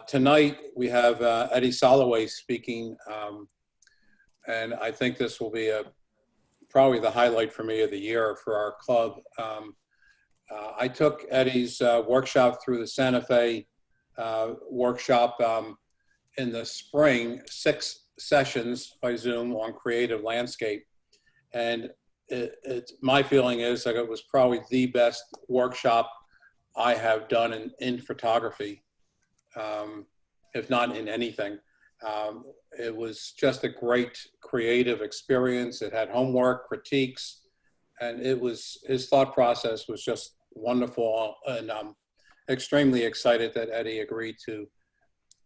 Tonight we have Eddie Soloway speaking, and I think this will be probably the highlight for me of the year for our club. I took Eddie's workshop through the Santa Fe workshop in the spring, 6 sessions by Zoom on creative landscape. And my feeling is that it was probably the best workshop I have done in photography, if not in anything. It was just a great creative experience. It had homework, critiques, and his thought process was just wonderful. And I'm extremely excited that Eddie agreed to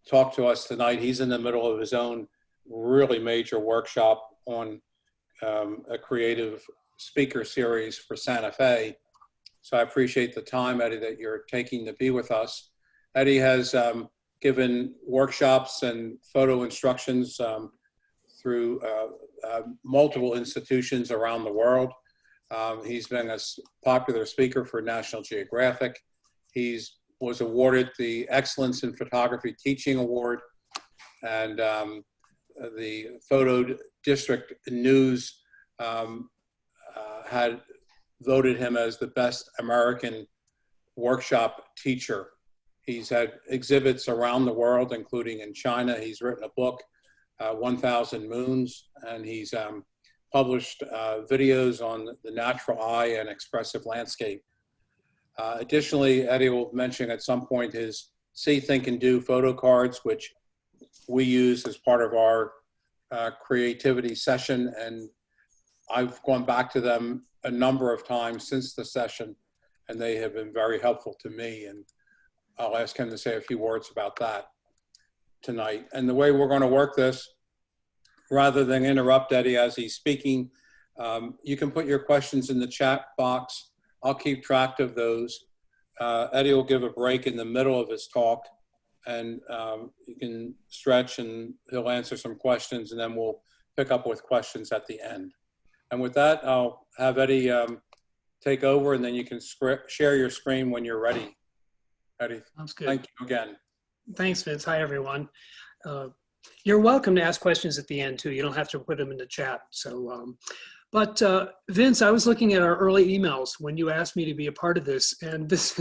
talk to us tonight. He's in the middle of his own really major workshop on a creative speaker series for Santa Fe. So I appreciate the time, Eddie, that you're taking to be with us. Eddie has given workshops and photo instructions through multiple institutions around the world. He's been a popular speaker for National Geographic. He was awarded the Excellence in Photography Teaching Award, and the Photo District News had voted him as the best American workshop teacher. He's had exhibits around the world, including in China. He's written a book, 1,000 Moons, and he's published videos on the natural eye and expressive landscape. Additionally, Eddie will mention at some point his See, Think, and Do photo cards, which we use as part of our creativity session. And I've gone back to them a number of times since the session, and they have been very helpful to me. And I'll ask him to say a few words about that tonight. And the way we're going to work this, rather than interrupt Eddie as he's speaking, you can put your questions in the chat box. I'll keep track of those. Eddie will give a break in the middle of his talk, and you can stretch and he'll answer some questions, and then we'll pick up with questions at the end. And with that, I'll have Eddie take over, and then you can share your screen when you're ready. Eddie, sounds good. Thank you again. Thanks, Vince. Hi, everyone. You're welcome to ask questions at the end, too. You don't have to put them in the chat. So, but Vince, I was looking at our early emails when you asked me to be a part of this. And this,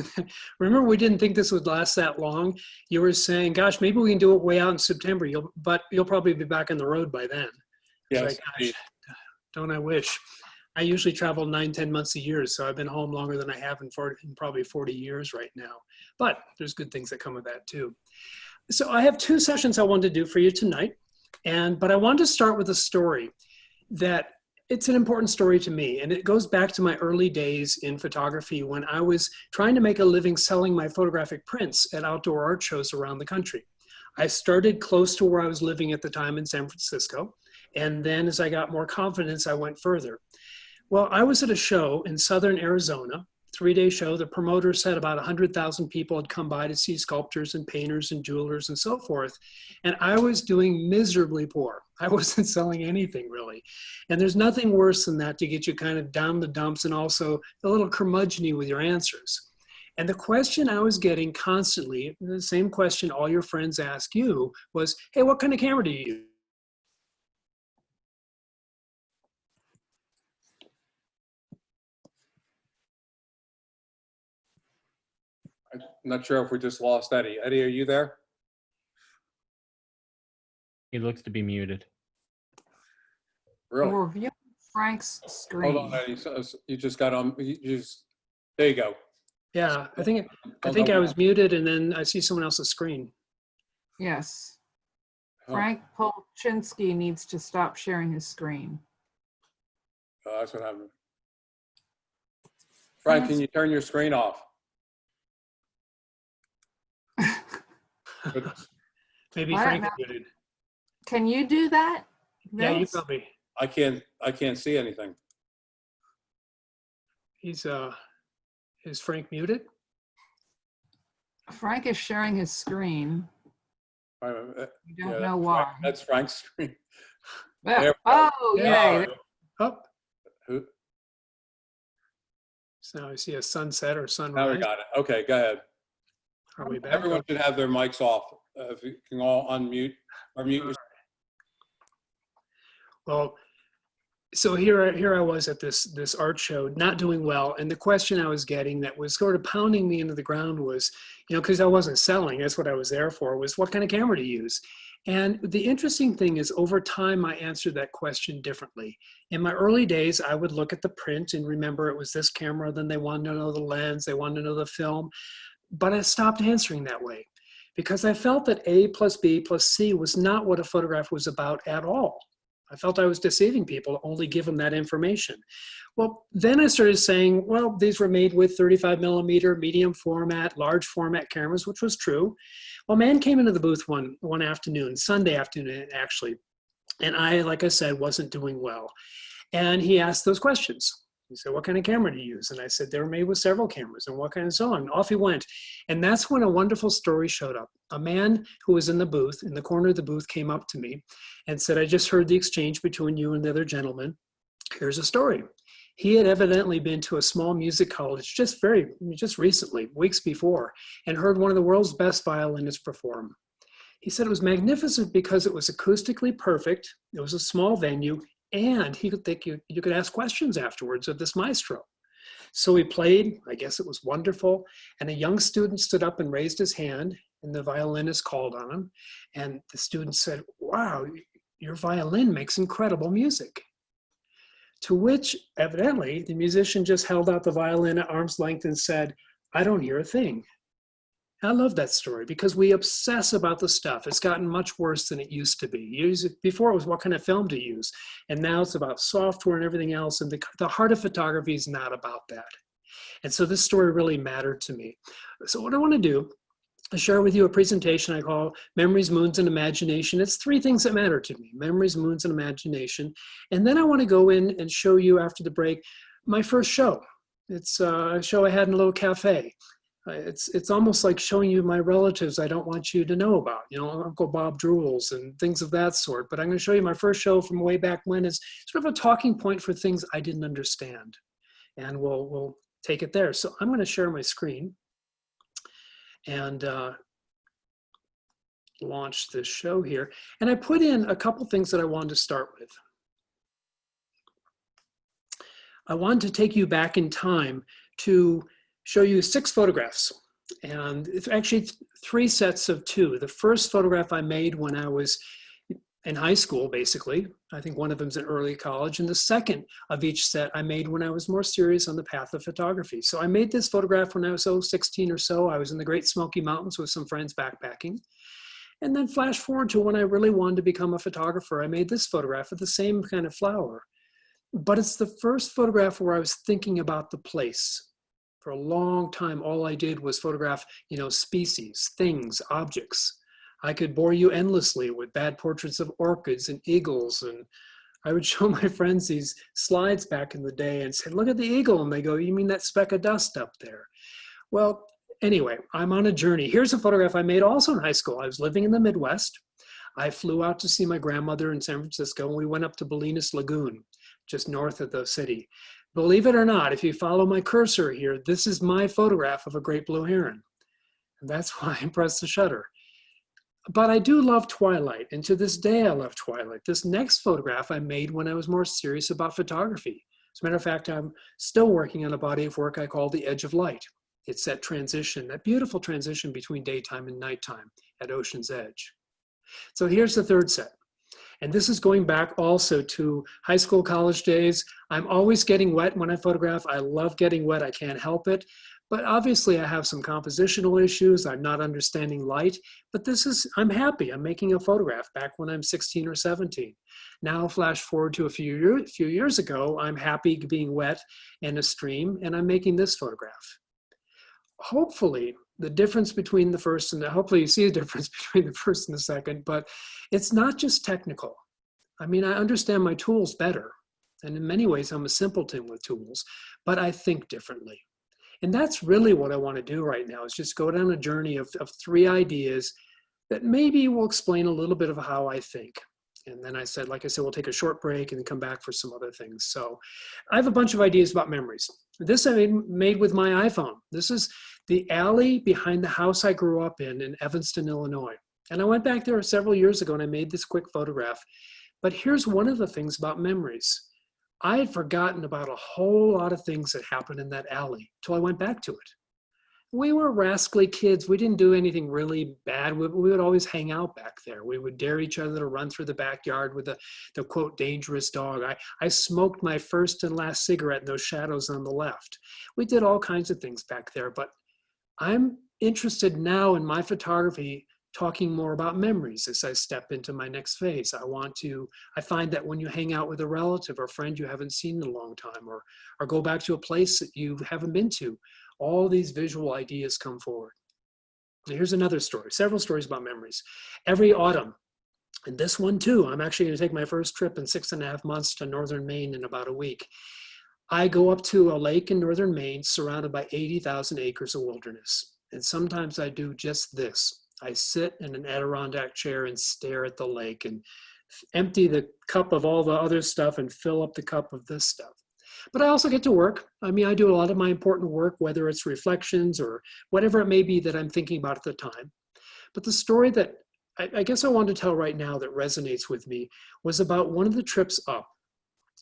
remember, we didn't think this would last that long. You were saying, gosh, maybe we can do it way out in September, but you'll probably be back on the road by then. Yes, gosh, don't I wish. I usually travel 9-10 months a year, so I've been home longer than I have in probably 40 years right now. But there's good things that come with that too. So I have 2 sessions I wanted to do for you tonight, but I wanted to start with a story that it's an important story to me, and it goes back to my early days in photography when I was trying to make a living selling my photographic prints at outdoor art shows around the country. I started close to where I was living at the time in San Francisco, and then as I got more confidence, I went further. Well, I was at a show in southern Arizona, 3-day show. The promoter said about 100,000 people had come by to see sculptors and painters and jewelers and so forth. And I was doing miserably poor. I wasn't selling anything really. And there's nothing worse than that to get you kind of down the dumps and also a little curmudgeon-y with your answers. And the question I was getting constantly, the same question all your friends ask you, was, hey, what kind of camera do you use? I'm not sure if we just lost Eddie. Eddie, are you there? He looks to be muted. Really? We're viewing Frank's screen. Hold on, Eddie. So you just got on. There you go. Yeah, I think I was muted, and then I see someone else's screen. Yes. Oh. Frank Polchinski needs to stop sharing his screen. Oh, that's what happened. Frank, can you turn your screen off? Maybe Frank is muted. Can you do that? Yeah, you Vince? probably. I can't see anything. Is Frank muted? Frank is sharing his screen. We don't know why. That's Frank's screen. Oh, yay. Oh, Who? so now I see a sunset or sunrise. Now we got it. Okay, go ahead. Are we back? Everyone should have their mics off. If you can all unmute or mute yourself. Well, so here I was at this art show, not doing well, and the question I was getting that was sort of pounding me into the ground was, because I wasn't selling, that's what I was there for, was what kind of camera to use. And the interesting thing is, over time, I answered that question differently. In my early days, I would look at the print and remember it was this camera, then they wanted to know the lens, they wanted to know the film, but I stopped answering that way because I felt that A plus B plus C was not what a photograph was about at all. I felt I was deceiving people, only give them that information. Well, then I started saying, well, these were made with 35 millimeter, medium format, large format cameras, which was true. Well, a man came into the booth one afternoon, Sunday afternoon, actually. And I, like I said, wasn't doing well. And he asked those questions. He said, what kind of camera do you use? And I said, they were made with several cameras and what kind of so on. Off he went. And that's when a wonderful story showed up. A man who was in the booth, in the corner of the booth, came up to me and said, I just heard the exchange between you and the other gentleman. Here's a story. He had evidently been to a small music college just recently, weeks before, and heard one of the world's best violinists perform. He said it was magnificent because it was acoustically perfect. It was a small venue. And he could think you could ask questions afterwards of this maestro. So he played, I guess it was wonderful. And a young student stood up and raised his hand and the violinist called on him. And the student said, wow, your violin makes incredible music. To which evidently the musician just held out the violin at arm's length and said, I don't hear a thing. I love that story because we obsess about the stuff. It's gotten much worse than it used to be. Before it was what kind of film to use. And now it's about software and everything else. And the heart of photography is not about that. And so this story really mattered to me. So what I want to do is share with you a presentation I call Memories, Moons, and Imagination. It's three things that matter to me: memories, moons, and imagination. And then I want to go in and show you after the break my first show. It's a show I had in a little cafe. It's almost like showing you my relatives I don't want you to know about, Uncle Bob drools and things of that sort. But I'm going to show you my first show from way back when is sort of a talking point for things I didn't understand. And we'll take it there. So I'm going to share my screen and launch this show here. And I put in a couple things that I wanted to start with. I wanted to take you back in time to show you 6 photographs, and it's actually 3 sets of 2. The first photograph I made when I was in high school, basically. I think one of them's in early college, and the second of each set I made when I was more serious on the path of photography. So I made this photograph when I was 16 or so. I was in the Great Smoky Mountains with some friends backpacking. And then flash forward to when I really wanted to become a photographer. I made this photograph of the same kind of flower. But it's the first photograph where I was thinking about the place. For a long time, all I did was photograph, species, things, objects. I could bore you endlessly with bad portraits of orchids and eagles. And I would show my friends these slides back in the day and say, look at the eagle. And they go, you mean that speck of dust up there? Well, anyway, I'm on a journey. Here's a photograph I made also in high school. I was living in the Midwest. I flew out to see my grandmother in San Francisco, and we went up to Bolinas Lagoon, just north of the city. Believe it or not, if you follow my cursor here, this is my photograph of a great blue heron. And that's why I pressed the shutter. But I do love twilight, and to this day I love twilight. This next photograph I made when I was more serious about photography. As a matter of fact, I'm still working on a body of work I call The Edge of Light. It's that transition, that beautiful transition between daytime and nighttime at Ocean's Edge. So here's the third set. And this is going back also to high school, college days. I'm always getting wet when I photograph. I love getting wet. I can't help it. But obviously I have some compositional issues. I'm not understanding light. But I'm happy. I'm making a photograph back when I'm 16 or 17. Now flash forward to a few years ago, I'm happy being wet in a stream, and I'm making this photograph. Hopefully, the difference between the first and hopefully you see a difference between the first and the second, but it's not just technical. I mean, I understand my tools better. And in many ways, I'm a simpleton with tools, but I think differently. And that's really what I want to do right now, is just go down a journey of 3 ideas that maybe will explain a little bit of how I think. And then I said, like I said, we'll take a short break and then come back for some other things. So I have a bunch of ideas about memories. This I made with my iPhone. This is the alley behind the house I grew up in Evanston, Illinois. And I went back there several years ago and I made this quick photograph. But here's one of the things about memories. I had forgotten about a whole lot of things that happened in that alley till I went back to it. We were rascally kids. We didn't do anything really bad. We would always hang out back there. We would dare each other to run through the backyard with the quote, dangerous dog. I smoked my first and last cigarette in those shadows on the left. We did all kinds of things back there, but I'm interested now in my photography talking more about memories as I step into my next phase. I find that when you hang out with a relative or friend you haven't seen in a long time, or go back to a place that you haven't been to, all these visual ideas come forward. Now, here's another story, several stories about memories. Every autumn, and this one too, I'm actually going to take my first trip in 6.5 months to northern Maine in about a week. I go up to a lake in northern Maine surrounded by 80,000 acres of wilderness. And sometimes I do just this. I sit in an Adirondack chair and stare at the lake and empty the cup of all the other stuff and fill up the cup of this stuff. But I also get to work. I mean, I do a lot of my important work, whether it's reflections or whatever it may be that I'm thinking about at the time. But the story that I guess I want to tell right now that resonates with me was about one of the trips up.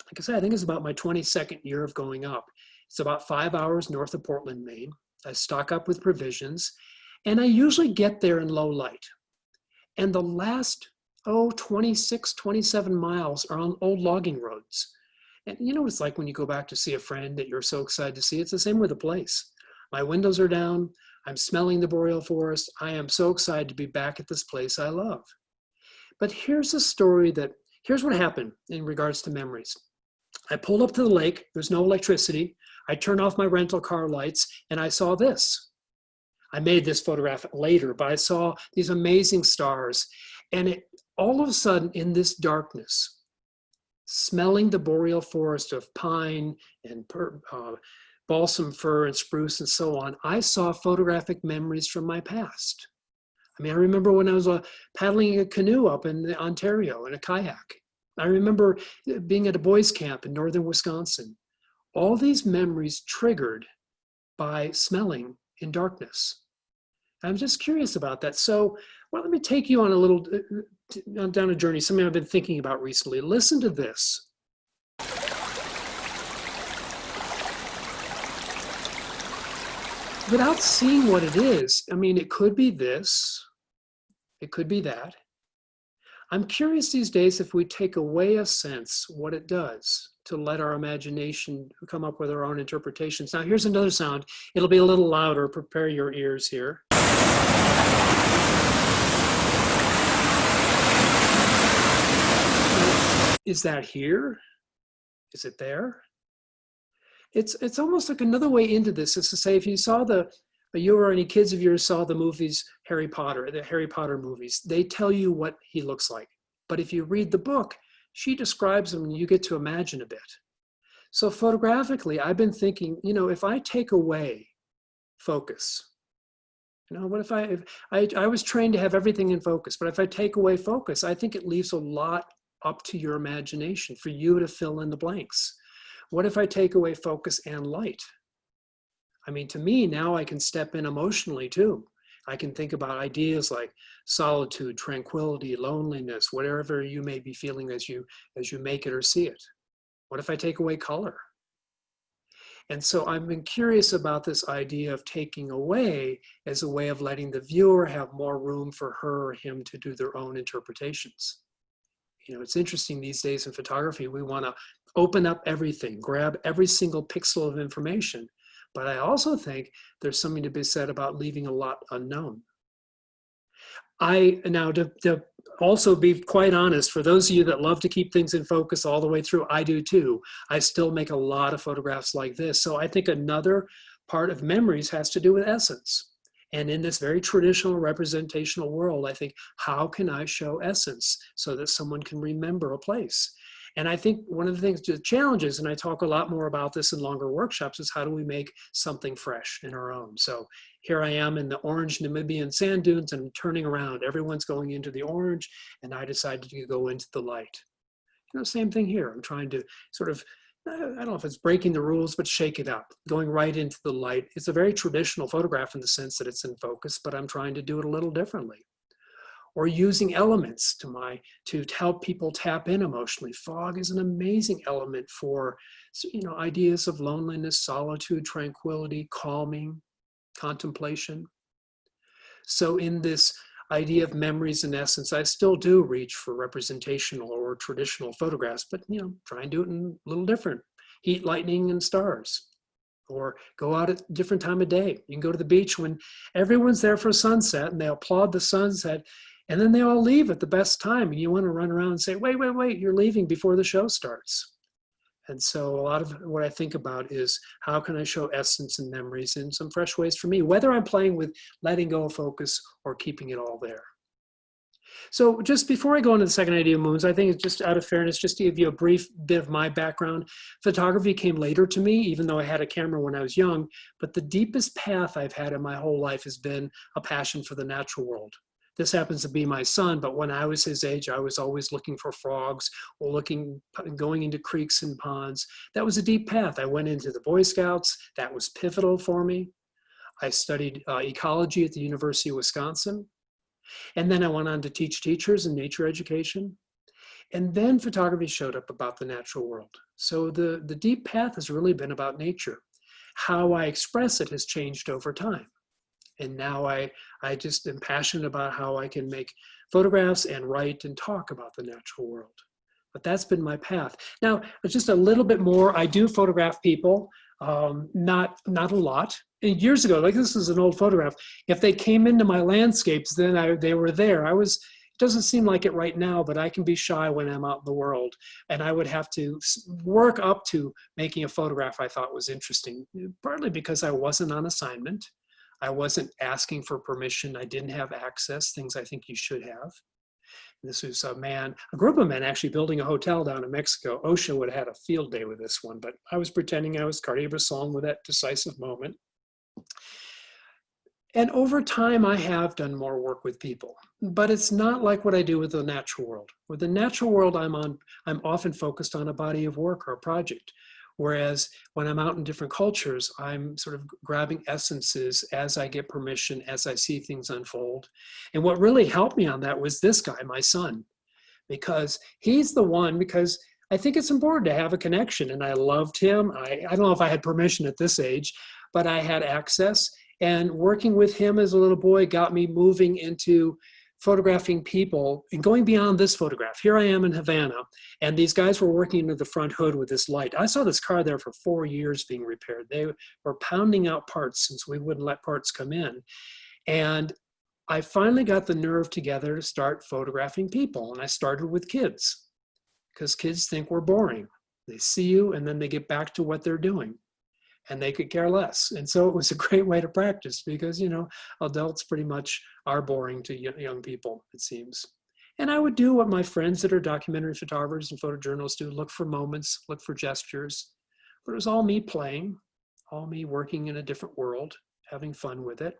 Like I said, I think it's about my 22nd year of going up. It's about 5 hours north of Portland, Maine. I stock up with provisions, and I usually get there in low light. And the last, 26, 27 miles are on old logging roads. And you know what it's like when you go back to see a friend that you're so excited to see? It's the same with the place. My windows are down. I'm smelling the boreal forest. I am so excited to be back at this place I love. But here's a story here's what happened in regards to memories. I pulled up to the lake. There's no electricity. I turned off my rental car lights and I saw this. I made this photograph later, but I saw these amazing stars. And all of a sudden in this darkness, smelling the boreal forest of pine and balsam fir and spruce and so on, I saw photographic memories from my past. I mean, I remember when I was paddling a canoe up in Ontario in a kayak. I remember being at a boys' camp in northern Wisconsin. All these memories triggered by smelling in darkness. I'm just curious about that. So, well, let me take you on a little down a journey, something I've been thinking about recently. Listen to this. Without seeing what it is, I mean, it could be this, it could be that. I'm curious these days if we take away a sense what it does to let our imagination come up with our own interpretations. Now, here's another sound. It'll be a little louder. Prepare your ears here. Is that here? Is it there? It's almost like another way into this is to say, if you saw you or any kids of yours saw the movies Harry Potter, the Harry Potter movies, they tell you what he looks like. But if you read the book, she describes him and you get to imagine a bit. So photographically, I've been thinking, if I take away focus, what if I was trained to have everything in focus, but if I take away focus, I think it leaves a lot up to your imagination for you to fill in the blanks. What if I take away focus and light? I mean, to me, now I can step in emotionally too. I can think about ideas like solitude, tranquility, loneliness, whatever you may be feeling as you make it or see it. What if I take away color? And so I've been curious about this idea of taking away as a way of letting the viewer have more room for her or him to do their own interpretations. It's interesting these days in photography, we want to open up everything, grab every single pixel of information. But I also think there's something to be said about leaving a lot unknown. To also be quite honest, for those of you that love to keep things in focus all the way through, I do too. I still make a lot of photographs like this. So I think another part of memories has to do with essence. And in this very traditional representational world, I think, how can I show essence so that someone can remember a place? And I think one of the things, the challenges, and I talk a lot more about this in longer workshops, is how do we make something fresh in our own? So here I am in the orange Namibian sand dunes and I'm turning around. Everyone's going into the orange and I decided to go into the light. You know, same thing here. I'm trying to sort of, I don't know if it's breaking the rules, but shake it up, going right into the light. It's a very traditional photograph in the sense that it's in focus, but I'm trying to do it a little differently. Or using elements to help people tap in emotionally. Fog is an amazing element for, you know, ideas of loneliness, solitude, tranquility, calming, contemplation. So in this idea of memories in essence, I still do reach for representational or traditional photographs, but you know, try and do it in a little different. Heat, lightning, and stars. Or go out at a different time of day. You can go to the beach when everyone's there for sunset and they applaud the sunset, and then they all leave at the best time, and you want to run around and say, wait, you're leaving before the show starts. And so a lot of what I think about is how can I show essence and memories in some fresh ways for me, whether I'm playing with letting go of focus or keeping it all there. So just before I go into the second idea of moons, I think it's just out of fairness, just to give you a brief bit of my background. Photography came later to me, even though I had a camera when I was young, but the deepest path I've had in my whole life has been a passion for the natural world. This happens to be my son, but when I was his age, I was always looking for frogs or going into creeks and ponds. That was a deep path. I went into the Boy Scouts. That was pivotal for me. I studied ecology at the University of Wisconsin. And then I went on to teach teachers in nature education. And then photography showed up about the natural world. So the deep path has really been about nature. How I express it has changed over time. And now I just am passionate about how I can make photographs and write and talk about the natural world. But that's been my path. Now, just a little bit more, I do photograph people, not a lot. And years ago, like this is an old photograph, if they came into my landscapes, then they were there. It doesn't seem like it right now, but I can be shy when I'm out in the world. And I would have to work up to making a photograph I thought was interesting, partly because I wasn't on assignment. I wasn't asking for permission. I didn't have access, things I think you should have. This was a group of men actually building a hotel down in Mexico. OSHA would have had a field day with this one, but I was pretending I was Cartier-Bresson with that decisive moment. And over time, I have done more work with people, but it's not like what I do with the natural world. With the natural world, I'm often focused on a body of work or a project. Whereas when I'm out in different cultures, I'm sort of grabbing essences as I get permission, as I see things unfold. And what really helped me on that was this guy, my son, because he's the one, because I think it's important to have a connection. And I loved him. I don't know if I had permission at this age, but I had access. And working with him as a little boy got me moving into photographing people and going beyond this photograph. Here I am in Havana, and these guys were working into the front hood with this light. I saw this car there for 4 years being repaired. They were pounding out parts since we wouldn't let parts come in. And I finally got the nerve together to start photographing people. And I started with kids, because kids think we're boring. They see you and then they get back to what they're doing. And they could care less. And so it was a great way to practice because, you know, adults pretty much are boring to young people, it seems. And I would do what my friends that are documentary photographers and photojournalists do, look for moments, look for gestures. But it was all me playing, all me working in a different world, having fun with it.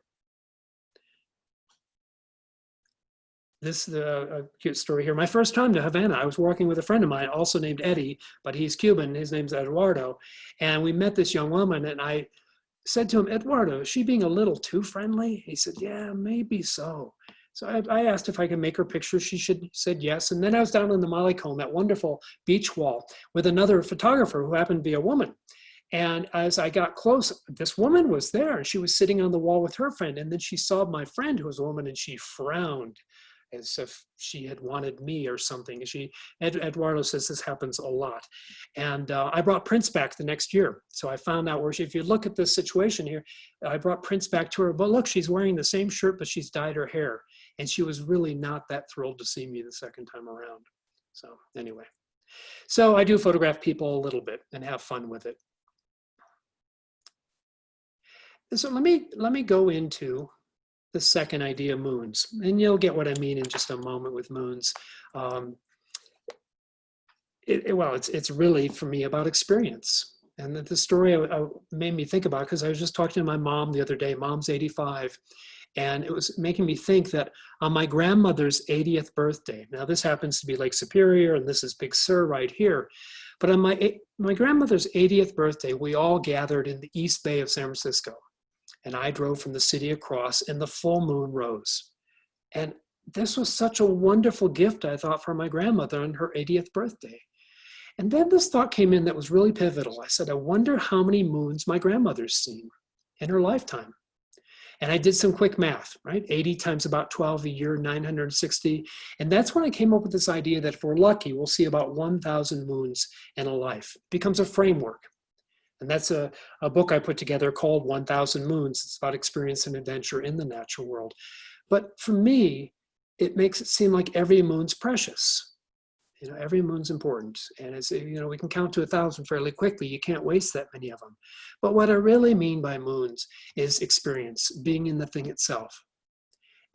This is a cute story here. My first time to Havana, I was working with a friend of mine, also named Eddie, but he's Cuban. His name's Eduardo. And we met this young woman, and I said to him, Eduardo, is she being a little too friendly? He said, yeah, maybe so. So I asked if I could make her pictures. She said yes. And then I was down in the Malecón, that wonderful beach wall, with another photographer who happened to be a woman. And as I got close, this woman was there, and she was sitting on the wall with her friend. And then she saw my friend, who was a woman, and she frowned, as if she had wanted me or something. Eduardo says this happens a lot. And I brought prints back the next year. So I found out where if you look at this situation here, I brought prints back to her, but look, she's wearing the same shirt, but she's dyed her hair. And she was really not that thrilled to see me the second time around. So anyway, so I do photograph people a little bit and have fun with it. And so let me go into the second idea, moons. And you'll get what I mean in just a moment with moons. It's really for me about experience. And the story made me think about, because I was just talking to my mom the other day. Mom's 85. And it was making me think that on my grandmother's 80th birthday, now this happens to be Lake Superior, and this is Big Sur right here. But on my grandmother's 80th birthday, we all gathered in the East Bay of San Francisco. And I drove from the city across, and the full moon rose. And this was such a wonderful gift, I thought, for my grandmother on her 80th birthday. And then this thought came in that was really pivotal. I said, I wonder how many moons my grandmother's seen in her lifetime. And I did some quick math, right? 80 times about 12 a year, 960. And that's when I came up with this idea that if we're lucky, we'll see about 1,000 moons in a life. It becomes a framework. And that's a book I put together called 1,000 Moons. It's about experience and adventure in the natural world. But for me, it makes it seem like every moon's precious. You know, every moon's important. And as you know, we can count to 1,000 fairly quickly. You can't waste that many of them. But what I really mean by moons is experience, being in the thing itself.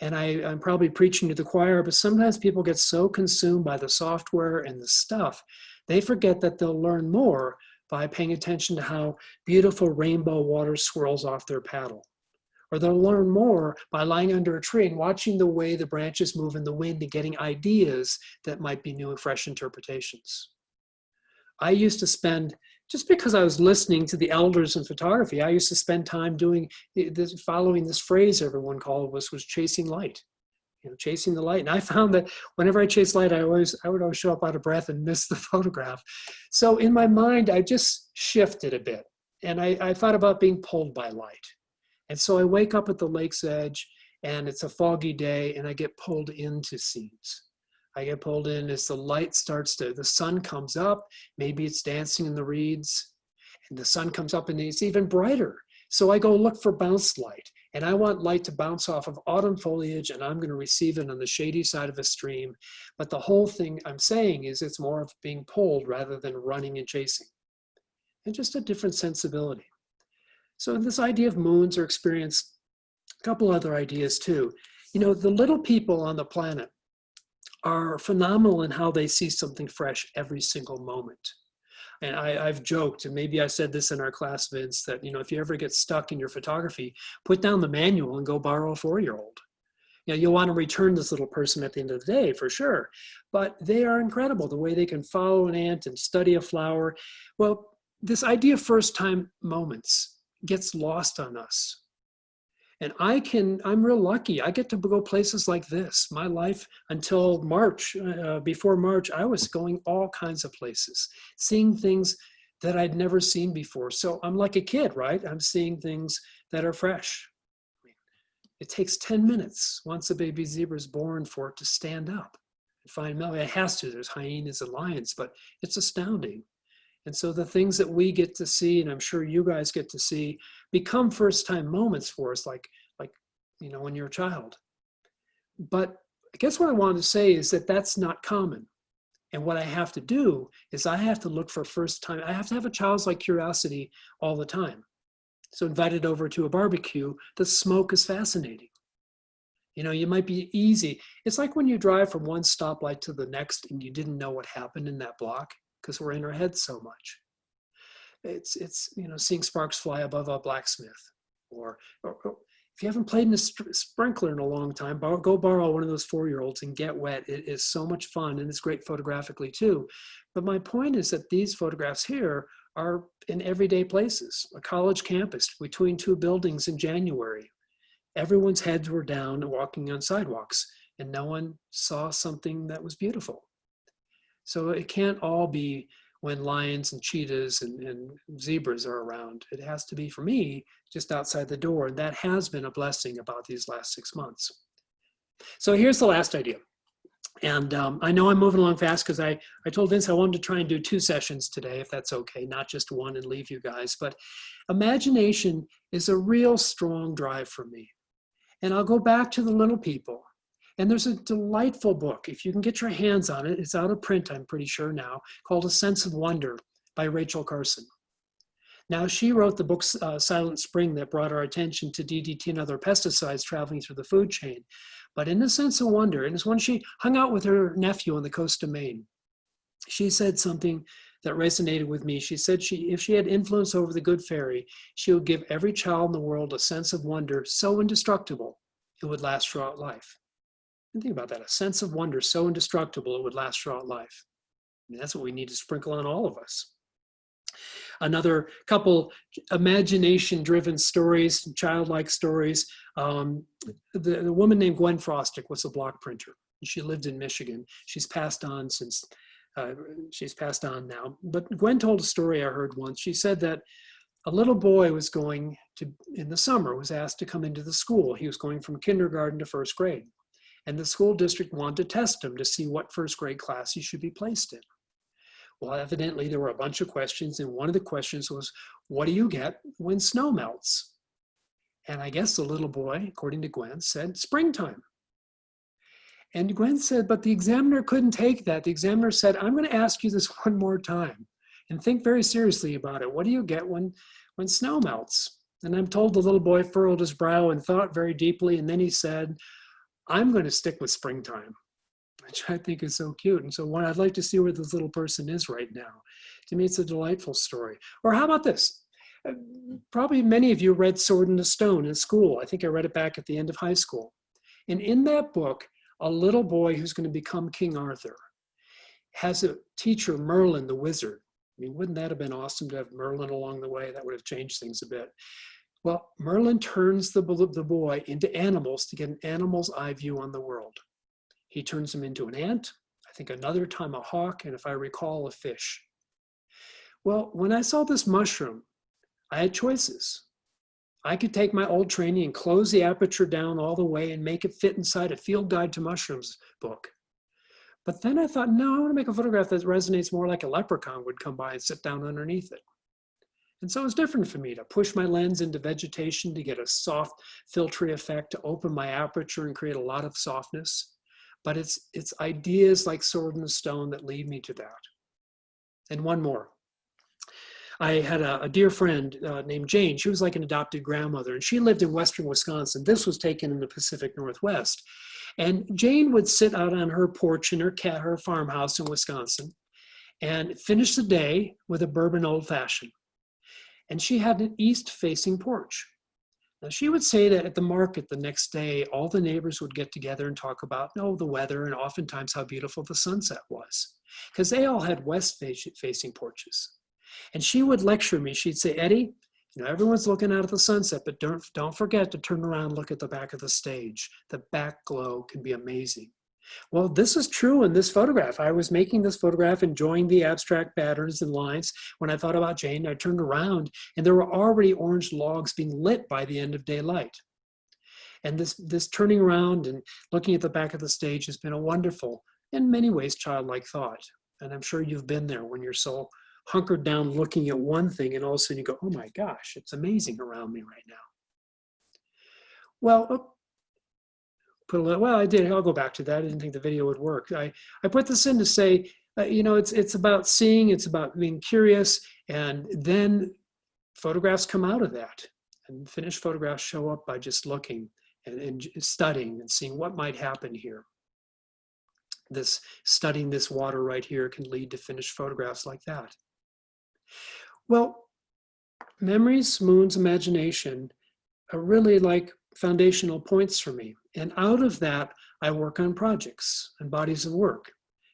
And I'm probably preaching to the choir, but sometimes people get so consumed by the software and the stuff, they forget that they'll learn more by paying attention to how beautiful rainbow water swirls off their paddle. Or they'll learn more by lying under a tree and watching the way the branches move in the wind and getting ideas that might be new and fresh interpretations. I used to spend, just because I was listening to the elders in photography, I used to spend time doing this, following this phrase everyone called was chasing light. You know, chasing the light. And I found that whenever I chase light, I would always show up out of breath and miss the photograph. So in my mind, I just shifted a bit. And I thought about being pulled by light. And so I wake up at the lake's edge, and it's a foggy day, and I get pulled into scenes. I get pulled in as the light the sun comes up, maybe it's dancing in the reeds, and the sun comes up and it's even brighter. So I go look for bounce light, and I want light to bounce off of autumn foliage, and I'm going to receive it on the shady side of a stream. But the whole thing I'm saying is it's more of being pulled rather than running and chasing. And just a different sensibility. So this idea of moons or experience, a couple other ideas too. You know, the little people on the planet are phenomenal in how they see something fresh every single moment. And I've joked, and maybe I said this in our class, Vince, that, you know, if you ever get stuck in your photography, put down the manual and go borrow a 4-year-old. You know, you'll want to return this little person at the end of the day, for sure. But they are incredible, the way they can follow an ant and study a flower. Well, this idea of first-time moments gets lost on us. And I'm real lucky. I get to go places like this. My life until March, before March, I was going all kinds of places, seeing things that I'd never seen before. So I'm like a kid, right? I'm seeing things that are fresh. It takes 10 minutes once a baby zebra is born for it to stand up and find milk. It has to. There's hyenas and lions, but it's astounding. And so the things that we get to see, and I'm sure you guys get to see, become first-time moments for us, like you know, when you're a child. But I guess what I wanted to say is that that's not common. And what I have to do is I have to look for first time. I have to have a childlike curiosity all the time. So invited over to a barbecue, the smoke is fascinating. You know, you might be easy. It's like when you drive from one stoplight to the next and you didn't know what happened in that block, because we're in our heads so much. It's you know, seeing sparks fly above a blacksmith, or if you haven't played in a sprinkler in a long time, go borrow one of those 4-year-olds and get wet. It is so much fun, and it's great photographically too. But my point is that these photographs here are in everyday places. A college campus between 2 buildings in January. Everyone's heads were down and walking on sidewalks, and no one saw something that was beautiful. So it can't all be when lions and cheetahs and zebras are around. It has to be, for me, just outside the door. And that has been a blessing about these last 6 months. So here's the last idea. And I know I'm moving along fast because I told Vince I wanted to try and do 2 sessions today, if that's okay, not just one and leave you guys. But imagination is a real strong drive for me. And I'll go back to the little people. And there's a delightful book, if you can get your hands on it, it's out of print, I'm pretty sure now, called A Sense of Wonder by Rachel Carson. Now, she wrote the book Silent Spring that brought our attention to DDT and other pesticides traveling through the food chain. But in A Sense of Wonder, and it's when she hung out with her nephew on the coast of Maine. she said something that resonated with me. She said if she had influence over the good fairy, she would give every child in the world a sense of wonder so indestructible it would last throughout life. And think about that, a sense of wonder so indestructible it would last throughout life. I mean, that's what we need to sprinkle on all of us. Another couple imagination-driven stories, childlike stories. The woman named Gwen Frostick was a block printer. She lived in Michigan. She's passed on since, she's passed on now. But Gwen told a story I heard once. She said that a little boy was going to, in the summer, was asked to come into the school. He was going from kindergarten to first grade. And the school district wanted to test him to see what first grade class he should be placed in. Well, evidently there were a bunch of questions, and one of the questions was, what do you get when snow melts? And I guess the little boy, according to Gwen, said springtime. And Gwen said, but the examiner couldn't take that. The examiner said, I'm going to ask you this one more time and think very seriously about it. What do you get when snow melts? And I'm told the little boy furrowed his brow and thought very deeply, and then he said, I'm going to stick with springtime, which I think is so cute. And so I'd like to see where this little person is right now. To me, it's a delightful story. Or how about this? Probably many of you read Sword in the Stone in school. I think I read it back at the end of high school. And in that book, a little boy who's going to become King Arthur has a teacher, Merlin the wizard. I mean, wouldn't that have been awesome to have Merlin along the way? That would have changed things a bit. Well, Merlin turns the boy into animals to get an animal's eye view on the world. He turns him into an ant, I think another time a hawk, and if I recall, a fish. Well, when I saw this mushroom, I had choices. I could take my old training and close the aperture down all the way and make it fit inside a Field Guide to Mushrooms book. But then I thought, no, I want to make a photograph that resonates more like a leprechaun would come by and sit down underneath it. And so it's different for me to push my lens into vegetation to get a soft, filtry effect, to open my aperture and create a lot of softness. But it's ideas like Sword in the Stone that lead me to that. And one more. I had a dear friend named Jane. She was like an adopted grandmother, and she lived in western Wisconsin. This was taken in the Pacific Northwest. And Jane would sit out on her porch in her farmhouse in Wisconsin and finish the day with a bourbon old-fashioned. And she had an east-facing porch. Now, she would say that at the market the next day, all the neighbors would get together and talk about the weather and oftentimes how beautiful the sunset was, because they all had west-facing porches. And she would lecture me. She'd say, Eddie, everyone's looking out at the sunset, but don't forget to turn around and look at the back of the stage. The back glow can be amazing. Well, this is true in this photograph. I was making this photograph, enjoying the abstract patterns and lines. When I thought about Jane, I turned around and there were already orange logs being lit by the end of daylight. And this turning around and looking at the back of the stage has been a wonderful, in many ways, childlike thought. And I'm sure you've been there when you're so hunkered down looking at one thing and all of a sudden you go, oh my gosh, it's amazing around me right now. Well, I'll go back to that. I didn't think the video would work. I put this in to say, it's about seeing, it's about being curious, and then photographs come out of that. And finished photographs show up by just looking and studying and seeing what might happen here. Studying this water right here can lead to finished photographs like that. Well, memories, moons, imagination are really like foundational points for me. And out of that, I work on projects and bodies of work.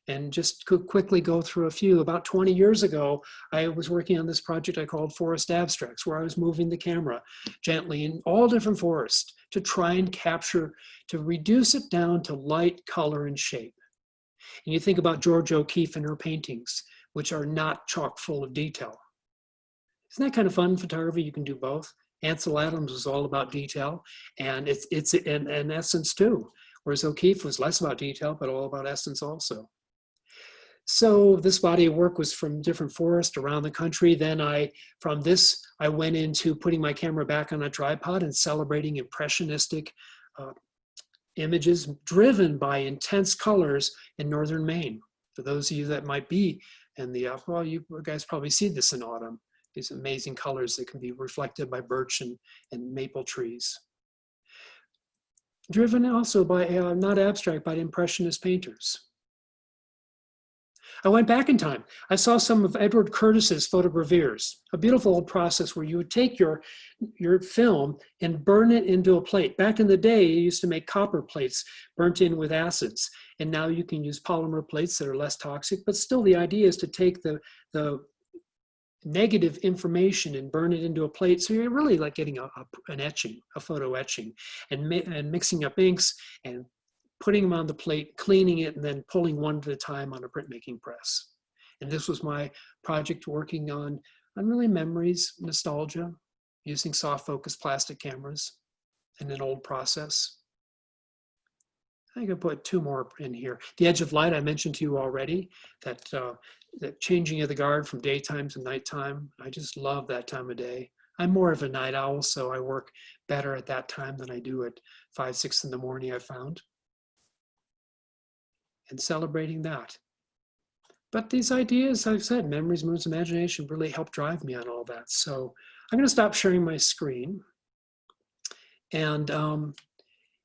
And just to quickly go through a few, about 20 years ago, I was working on this project I called Forest Abstracts, where I was moving the camera gently in all different forests to try and capture, to reduce it down to light, color, and shape. And you think about Georgia O'Keeffe and her paintings, which are not chock full of detail. Isn't that kind of fun in photography? You can do both. Ansel Adams was all about detail, and it's in essence too. Whereas O'Keeffe was less about detail, but all about essence also. So this body of work was from different forests around the country. Then I went into putting my camera back on a tripod and celebrating impressionistic images driven by intense colors in northern Maine. For those of you that might be in the, you guys probably see this in autumn. These amazing colors that can be reflected by birch and maple trees. Driven also by, not abstract, but impressionist painters. I went back in time. I saw some of Edward Curtis's photogravures, a beautiful old process where you would take your film and burn it into a plate. Back in the day, you used to make copper plates burnt in with acids. And now you can use polymer plates that are less toxic, but still the idea is to take the negative information and burn it into a plate. So you're really like getting an etching, a photo etching, and mixing up inks and putting them on the plate, cleaning it, and then pulling one at a time on a printmaking press. And this was my project working on really memories, nostalgia, using soft focus plastic cameras and an old process. I could put two more in here. The edge of light I mentioned to you already, that changing of the guard from daytime to nighttime. I just love that time of day. I'm more of a night owl, so I work better at that time than I do at 5, 6 in the morning, I found. And celebrating that. But these ideas, I've said, memories, moods, imagination really help drive me on all that. So I'm going to stop sharing my screen. And,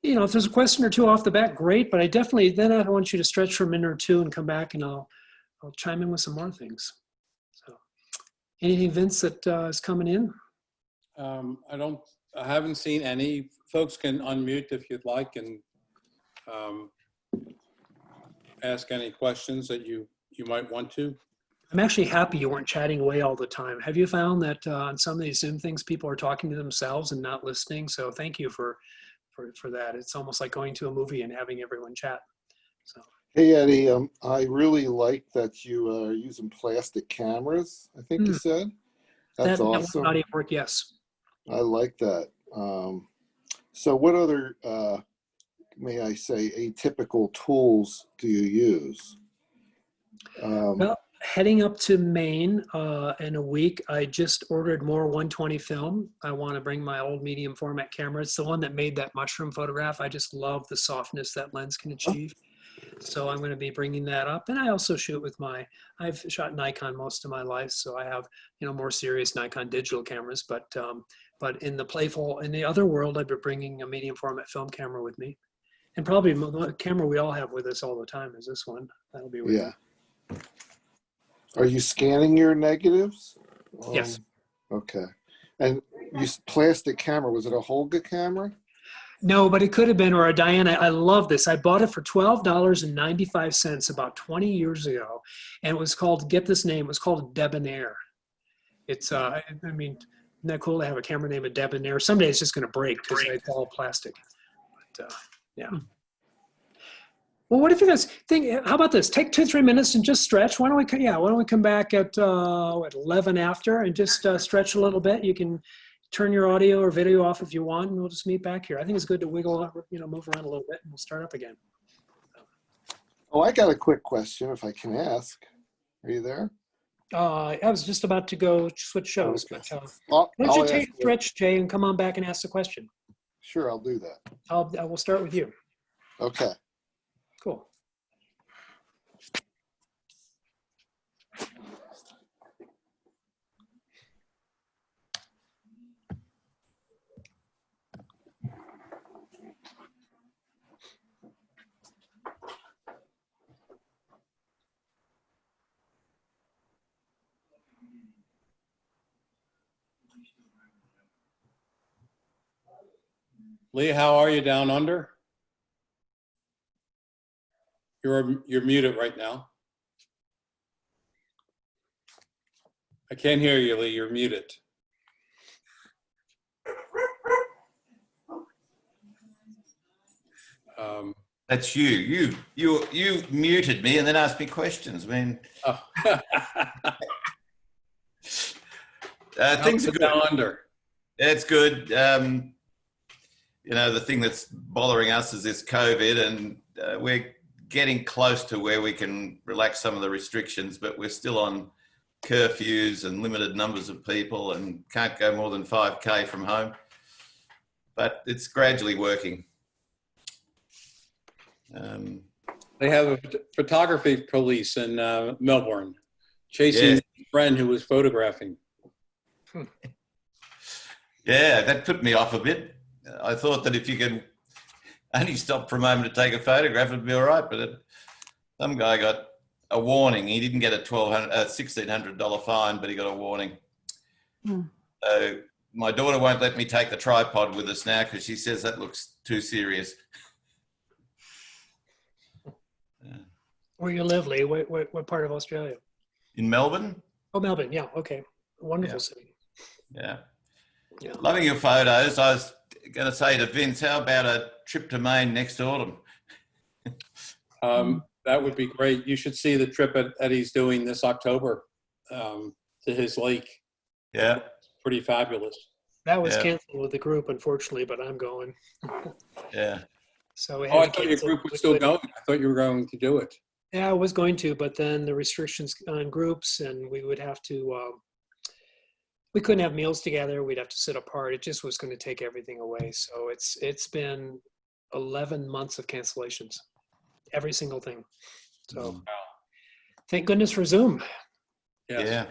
you know, if there's a question or two off the bat, great. But I want you to stretch for a minute or two and come back and I'll chime in with some more things. So anything, Vince, that is coming in? I haven't seen any. Folks can unmute if you'd like and ask any questions that you might want to. I'm actually happy you weren't chatting away all the time. Have you found that on some of these Zoom things, people are talking to themselves and not listening? So thank you for that. It's almost like going to a movie and having everyone chat. So. Hey, Eddie, I really like that you are using plastic cameras, I think you said. That's awesome. Body of work, yes. I like that. So what other, may I say, atypical tools do you use? Well, heading up to Maine in a week, I just ordered more 120 film. I want to bring my old medium format camera. It's the one that made that mushroom photograph. I just love the softness that lens can achieve. So I'm going to be bringing that up. And I also shoot with I've shot Nikon most of my life. So I have, more serious Nikon digital cameras, but in the other world, I've been bringing a medium format film camera with me. And probably the camera we all have with us all the time is this one. That'll be with me. Are you scanning your negatives? Yes. Okay. And you plastic camera, was it a Holga camera? No, but it could have been, or a Diana. I love this. I bought it for $12.95 about 20 years ago. And it was called, get this name, it was called Debonair. It's, I mean, isn't that cool to have a camera named Debonair? Someday it's just going to break because it's all plastic. But, yeah. Well, what if you guys think, how about this? Take 2-3 minutes and just stretch. Why don't we come back at 11 after and just stretch a little bit? You can turn your audio or video off if you want, and we'll just meet back here. I think it's good to wiggle up, move around a little bit, and we'll start up again. Oh, I got a quick question if I can ask. Are you there? I was just about to go switch shows. Okay. But, why don't you take a stretch, Jay, and come on back and ask the question? Sure, I'll do that. I will start with you. Okay. Cool. Lee, how are you down under? You're muted right now. I can't hear you, Lee. You're muted. That's you. You muted me and then asked me questions. I mean, things are good. Down under. It's good. The thing that's bothering us is this COVID, and we're getting close to where we can relax some of the restrictions, but we're still on curfews and limited numbers of people and can't go more than 5K from home. But it's gradually working. They have a photography police in Melbourne chasing a friend who was photographing. Yeah, that put me off a bit. I thought that if you could only stop for a moment to take a photograph, it'd be all right. But some guy got a warning. He didn't get a $1,600 fine, but he got a warning. So my daughter won't let me take the tripod with us now because she says that looks too serious. Where you live, Lee? What part of Australia? In Melbourne? Oh, Melbourne. Yeah. Okay. Wonderful Yeah. city. Yeah. Yeah. Loving your photos. I was going to say to Vince, how about a trip to Maine next autumn? That would be great. You should see the trip Eddie's doing this October to his lake. Yeah. It's pretty fabulous. That was Yeah. canceled with the group, unfortunately, but I'm going. Yeah. So we Oh, had I to thought your cancel. group was still going. I thought you were going to do it. Yeah, I was going to, but then the restrictions on groups, and we would have to. We couldn't have meals together. We'd have to sit apart. It just was going to take everything away. So it's been 11 months of cancellations, every single thing. So thank goodness for Zoom. Yes. Yeah.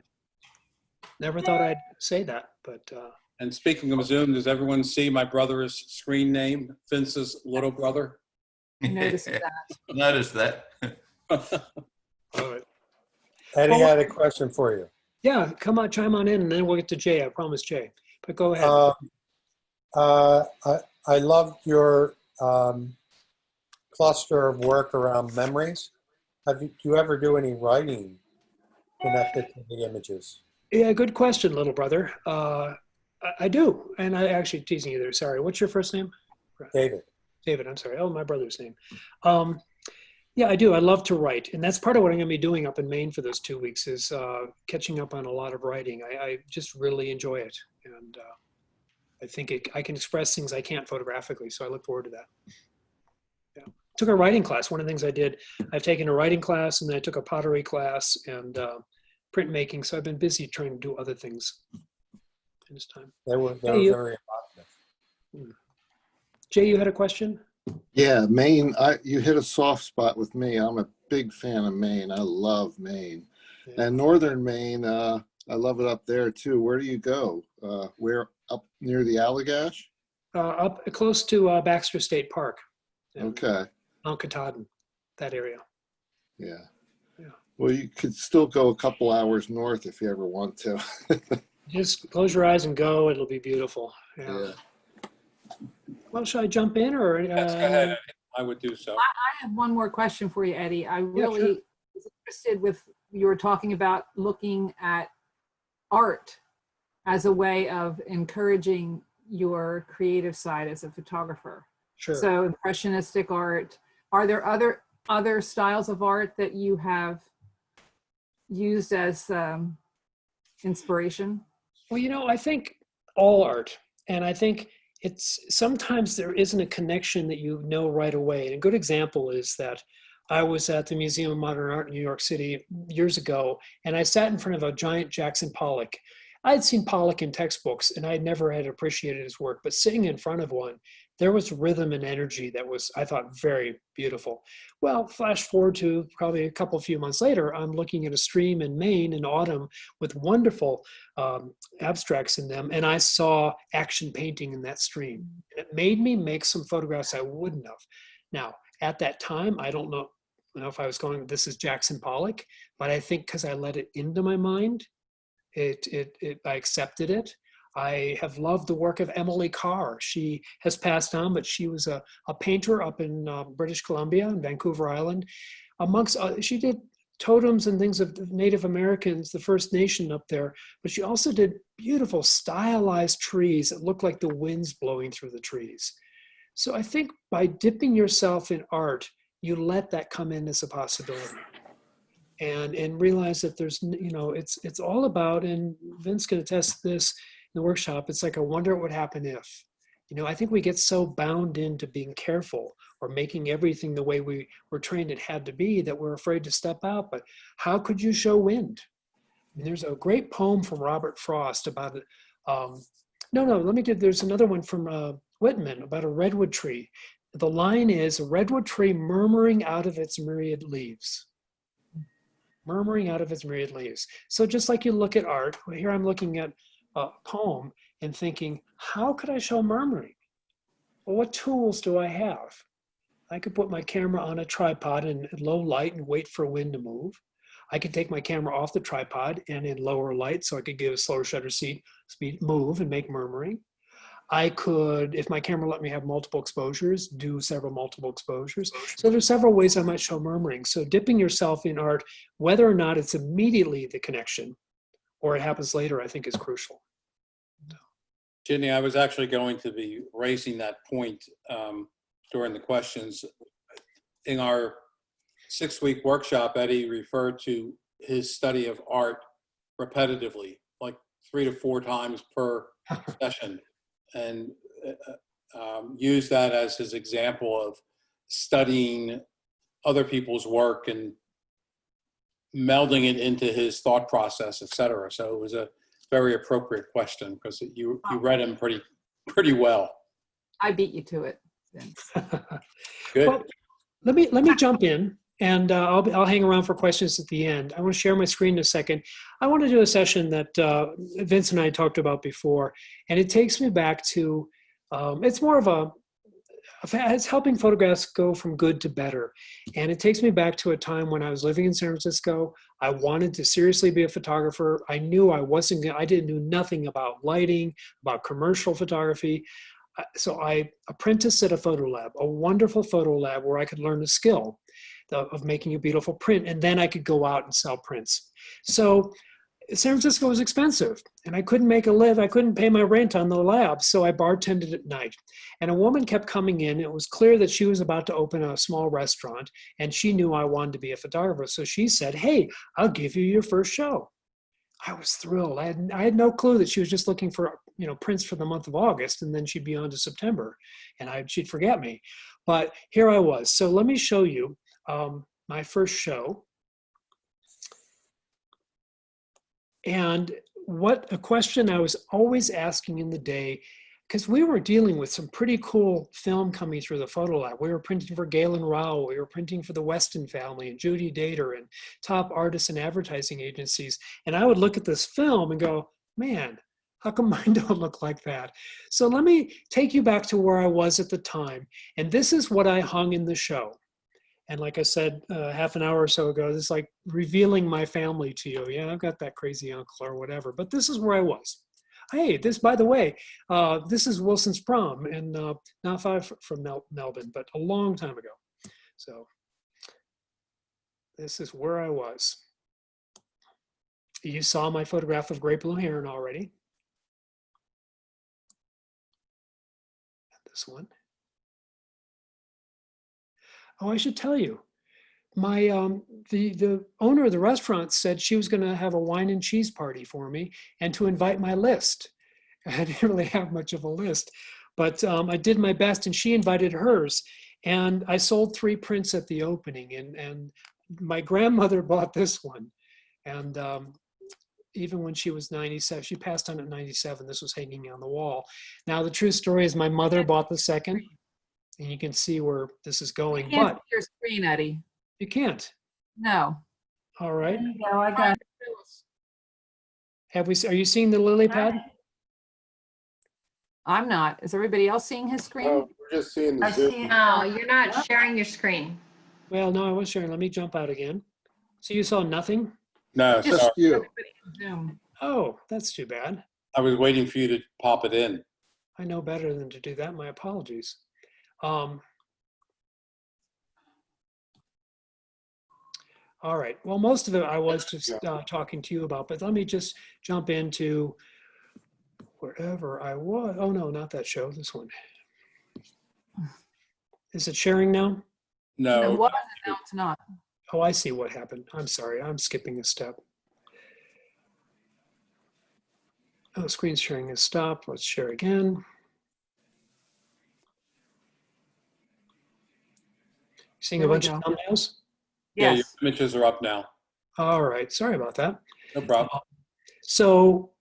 Never thought I'd say that, but And speaking of Zoom, does everyone see my brother's screen name, Vince's little brother? I noticed that. Noticed that. all right. Eddie Well, had a question for you. Yeah, come on, chime on in, and then we'll get to Jay. I promise, Jay. But go ahead. I loved your cluster of work around memories. Do you ever do any writing connected to the images? Yeah, good question, little brother. I do, and I actually teasing you there. Sorry. What's your first name? David. David. I'm sorry. Oh, my brother's name. Yeah, I do. I love to write, and that's part of what I'm going to be doing up in Maine for those 2 weeks is catching up on a lot of writing. I just really enjoy it, and I think I can express things I can't photographically, so I look forward to that. Yeah. Took a writing class. One of the things I did, I've taken a writing class, and then I took a pottery class and printmaking. So I've been busy trying to do other things in this time. They were Hey, very evocative. Jay, you had a question? Yeah, Maine, you hit a soft spot with me. I'm a big fan of Maine. I love Maine. Yeah. And northern Maine, I love it up there too. Where do you go? Where, up near the Allagash? Up close to Baxter State Park. Yeah. Okay. Mount Katahdin, that area. Yeah. Yeah. Well, you could still go a couple hours north if you ever want to. Just close your eyes and go. It'll be beautiful. Yeah. Yeah. Well, should I jump in or? Yes, go ahead, Eddie. I would do so. I have one more question for you, Eddie. I really sure. was interested with, you were talking about looking at art as a way of encouraging your creative side as a photographer. Sure. So impressionistic art. Are there other styles of art that you have used as inspiration? Well, I think all art, and I think it's sometimes there isn't a connection that you know right away. And a good example is that I was at the Museum of Modern Art in New York City years ago, and I sat in front of a giant Jackson Pollock. I had seen Pollock in textbooks, and I never had appreciated his work, but sitting in front of one, there was rhythm and energy that was, I thought, very beautiful. Well, flash forward to probably a few months later, I'm looking at a stream in Maine in autumn with wonderful abstracts in them, and I saw action painting in that stream. It made me make some photographs I wouldn't have. Now, at that time, I don't know if I was going, this is Jackson Pollock, but I think because I let it into my mind, I accepted it. I have loved the work of Emily Carr. She has passed on, but she was a painter up in British Columbia and Vancouver Island. She did totems and things of Native Americans, the First Nation up there, but she also did beautiful stylized trees that look like the wind's blowing through the trees. So I think by dipping yourself in art, you let that come in as a possibility. And realize that there's, it's all about, and Vince can attest to this in the workshop, it's like, I wonder what would happen if. I think we get so bound into being careful or making everything the way we were trained it had to be that we're afraid to step out. But how could you show wind? There's a great poem from Robert Frost about it. There's another one from Whitman about a redwood tree. The line is, a redwood tree murmuring out of its myriad leaves. Murmuring out of its myriad leaves. So just like you look at art, here I'm looking at a poem and thinking, how could I show murmuring? Well, what tools do I have? I could put my camera on a tripod in low light and wait for wind to move. I could take my camera off the tripod and in lower light so I could give a slower shutter speed, move and make murmuring. I could, if my camera let me have multiple exposures, do several multiple exposures. So there's several ways I might show murmuring. So dipping yourself in art, whether or not it's immediately the connection or it happens later, I think is crucial. Ginny, I was actually going to be raising that point during the questions. In our 6-week workshop, Eddie referred to his study of art repetitively, like 3 to 4 times per session, and used that as his example of studying other people's work and melding it into his thought process, et cetera. So it was a very appropriate question because you read him pretty well. I beat you to it. Good. Well, let me jump in, and I'll hang around for questions at the end. I want to share my screen in a second. I want to do a session that Vince and I talked about before, and it takes me back to, it's more of it's helping photographs go from good to better. And it takes me back to a time when I was living in San Francisco. I wanted to seriously be a photographer. I knew I didn't know nothing about lighting, about commercial photography. So I apprenticed at a photo lab, a wonderful photo lab where I could learn the skill of making a beautiful print, and then I could go out and sell prints. So San Francisco was expensive, and I couldn't make a live. I couldn't pay my rent on the lab, so I bartended at night. And a woman kept coming in. It was clear that she was about to open a small restaurant, and she knew I wanted to be a photographer. So she said, "Hey, I'll give you your first show." I was thrilled. I had no clue that she was just looking for prints for the month of August, and then she'd be on to September, and she'd forget me. But here I was. So let me show you my first show. And what a question I was always asking in the day, because we were dealing with some pretty cool film coming through the photo lab. We were printing for Galen Rao, we were printing for the Weston family and Judy Dater and top artists and advertising agencies. And I would look at this film and go, man, how come mine don't look like that? So let me take you back to where I was at the time. And this is what I hung in the show. And like I said, half an hour or so ago, this is like revealing my family to you. Yeah, I've got that crazy uncle or whatever, but this is where I was. Hey, this, by the way, this is Wilson's prom, and not far from Melbourne, but a long time ago. So this is where I was. You saw my photograph of great blue heron already. This one. Oh, I should tell you, my the owner of the restaurant said she was going to have a wine and cheese party for me and to invite my list. I didn't really have much of a list, but I did my best, and she invited hers. And I sold 3 prints at the opening, and my grandmother bought this one. And even when she was 97, she passed on at 97. This was hanging on the wall. Now, the true story is my mother bought the second. And you can see where this is going, You can't but see your screen, Eddie. you can't. No. All right. There you go, I got it. Are you seeing the lily pad? I'm not. Is everybody else seeing his screen? Oh, we're just seeing the I Zoom. see it No, now. you're not sharing your screen. Well, no, I was sharing. Let me jump out again. So you saw nothing? No, Just sorry. you. everybody on Zoom. Oh, that's too bad. I was waiting for you to pop it in. I know better than to do that. My apologies. All right. Well, most of it I was just talking to you about, but let me just jump into wherever I was. Oh, no, not that show. This one. Is it sharing now? It No. was, and now it's not. Oh, I see what happened. I'm sorry. I'm skipping a step. Oh, screen sharing has stopped. Let's share again. Seeing a There we bunch of go. thumbnails? Yeah, your Yes. images are up now. All right. Sorry about that. No problem. So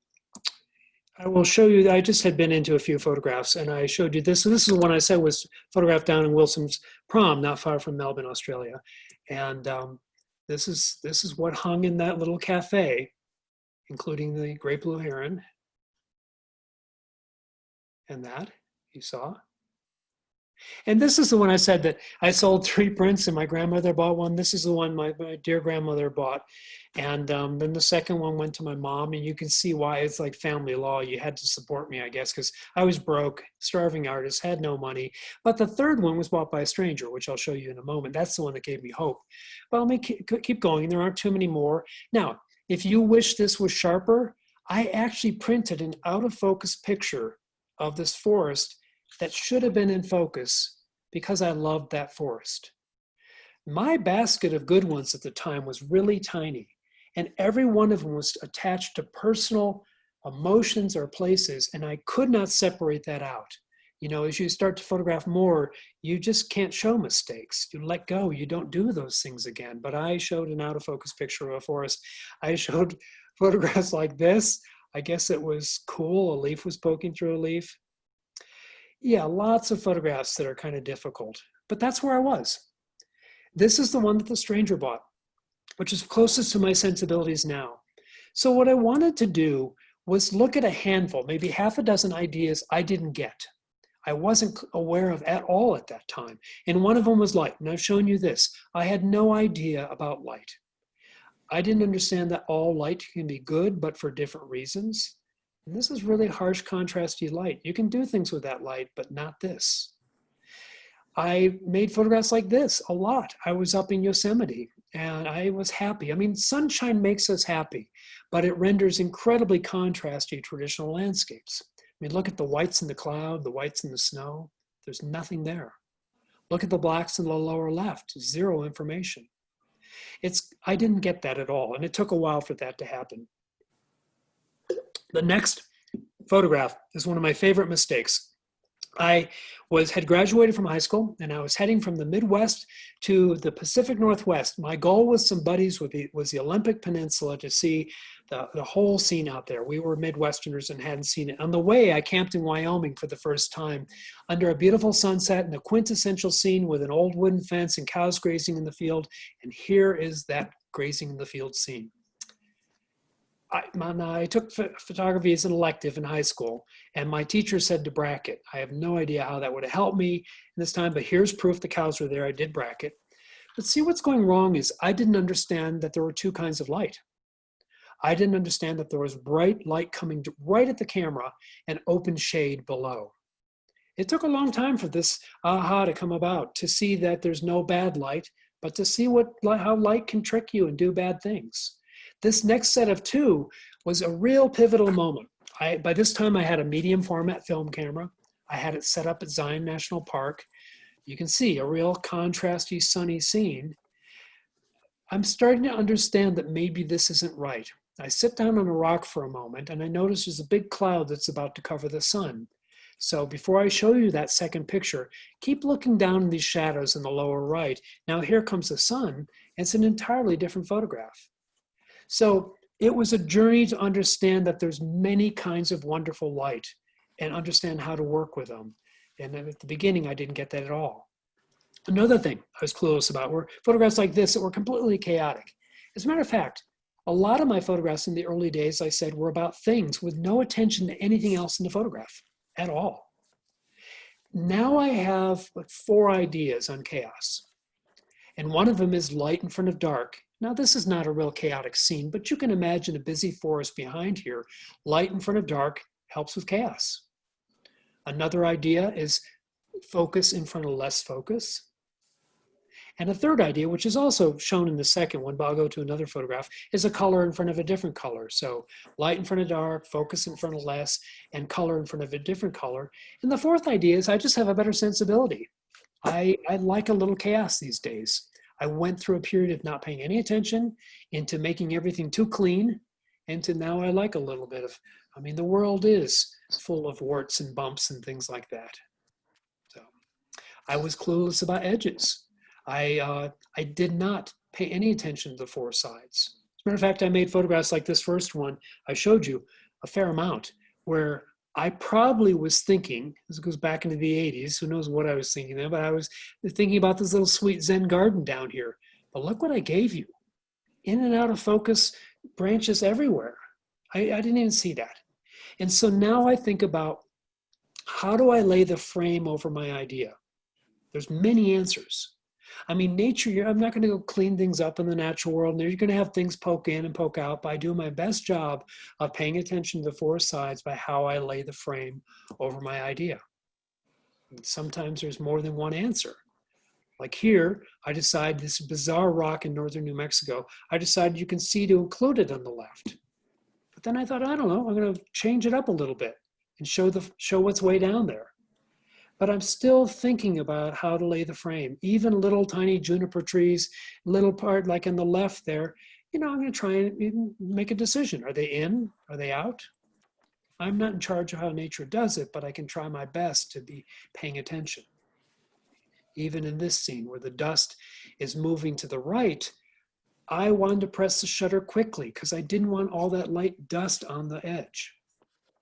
I will show you, I just had been into a few photographs and I showed you this. So this is one I said was photographed down in Wilson's prom, not far from Melbourne, Australia. And this is what hung in that little cafe, including the great blue heron. And that you saw. And this is the one I said that I sold 3 prints and my grandmother bought one. This is the one my dear grandmother bought. And then the second one went to my mom, and you can see why it's like family law. You had to support me, I guess, because I was broke, starving artist, had no money. But the third one was bought by a stranger, which I'll show you in a moment. That's the one that gave me hope. But let me keep going. There aren't too many more. Now, if you wish this was sharper, I actually printed an out of focus picture of this forest that should have been in focus because I loved that forest. My basket of good ones at the time was really tiny, and every one of them was attached to personal emotions or places, and I could not separate that out. You know, as you start to photograph more, you just can't show mistakes. You let go, you don't do those things again. But I showed an out of focus picture of a forest. I showed photographs like this. I guess it was cool, a leaf was poking through a leaf. Yeah, lots of photographs that are kind of difficult, but that's where I was. This is the one that the stranger bought, which is closest to my sensibilities now. So what I wanted to do was look at a handful, maybe half a dozen ideas I didn't get. I wasn't aware of at all at that time. And one of them was light. And I've shown you this. I had no idea about light. I didn't understand that all light can be good, but for different reasons. And this is really harsh, contrasty light. You can do things with that light, but not this. I made photographs like this a lot. I was up in Yosemite and I was happy. I mean, sunshine makes us happy, but it renders incredibly contrasty traditional landscapes. I mean, look at the whites in the cloud, the whites in the snow. There's nothing there. Look at the blacks in the lower left, 0 information. I didn't get that at all, and it took a while for that to happen. The next photograph is one of my favorite mistakes. I had graduated from high school, and I was heading from the Midwest to the Pacific Northwest. My goal with some buddies was the Olympic Peninsula, to see the whole scene out there. We were Midwesterners and hadn't seen it. On the way, I camped in Wyoming for the first time under a beautiful sunset and a quintessential scene with an old wooden fence and cows grazing in the field. And here is that grazing in the field scene. I took photography as an elective in high school, and my teacher said to bracket. I have no idea how that would have helped me this time, but here's proof the cows were there. I did bracket. But see, what's going wrong is I didn't understand that there were 2 kinds of light. I didn't understand that there was bright light coming right at the camera and open shade below. It took a long time for this aha to come about, to see that there's no bad light, but to see how light can trick you and do bad things. This next set of 2 was a real pivotal moment. By this time, I had a medium format film camera. I had it set up at Zion National Park. You can see a real contrasty, sunny scene. I'm starting to understand that maybe this isn't right. I sit down on a rock for a moment, and I notice there's a big cloud that's about to cover the sun. So before I show you that second picture, keep looking down in these shadows in the lower right. Now here comes the sun. It's an entirely different photograph. So it was a journey to understand that there's many kinds of wonderful light and understand how to work with them. And at the beginning, I didn't get that at all. Another thing I was clueless about were photographs like this that were completely chaotic. As a matter of fact, a lot of my photographs in the early days, I said, were about things with no attention to anything else in the photograph at all. Now I have 4 ideas on chaos. And one of them is light in front of dark. Now, this is not a real chaotic scene, but you can imagine a busy forest behind here. Light in front of dark helps with chaos. Another idea is focus in front of less focus. And a third idea, which is also shown in the second one, but I'll go to another photograph, is a color in front of a different color. So light in front of dark, focus in front of less, and color in front of a different color. And the fourth idea is I just have a better sensibility. I like a little chaos these days. I went through a period of not paying any attention into making everything too clean, and to now I like a little bit of, I mean, the world is full of warts and bumps and things like that. So I was clueless about edges. I did not pay any attention to the 4 sides. As a matter of fact, I made photographs like this first one I showed you a fair amount, where I probably was thinking, this goes back into the 80s, who knows what I was thinking then, but I was thinking about this little sweet Zen garden down here. But look what I gave you. In and out of focus, branches everywhere. I didn't even see that. And so now I think about, how do I lay the frame over my idea? There's many answers. I mean, nature, I'm not going to go clean things up in the natural world. And you're going to have things poke in and poke out, but I do my best job of paying attention to the four sides by how I lay the frame over my idea. And sometimes there's more than one answer. Like here, I decide this bizarre rock in northern New Mexico, I decided you can see to include it on the left. But then I thought, I don't know, I'm going to change it up a little bit and show what's way down there. But I'm still thinking about how to lay the frame. Even little tiny juniper trees, little part like on the left there, I'm going to try and make a decision. Are they in? Are they out? I'm not in charge of how nature does it, but I can try my best to be paying attention. Even in this scene where the dust is moving to the right, I wanted to press the shutter quickly because I didn't want all that light dust on the edge.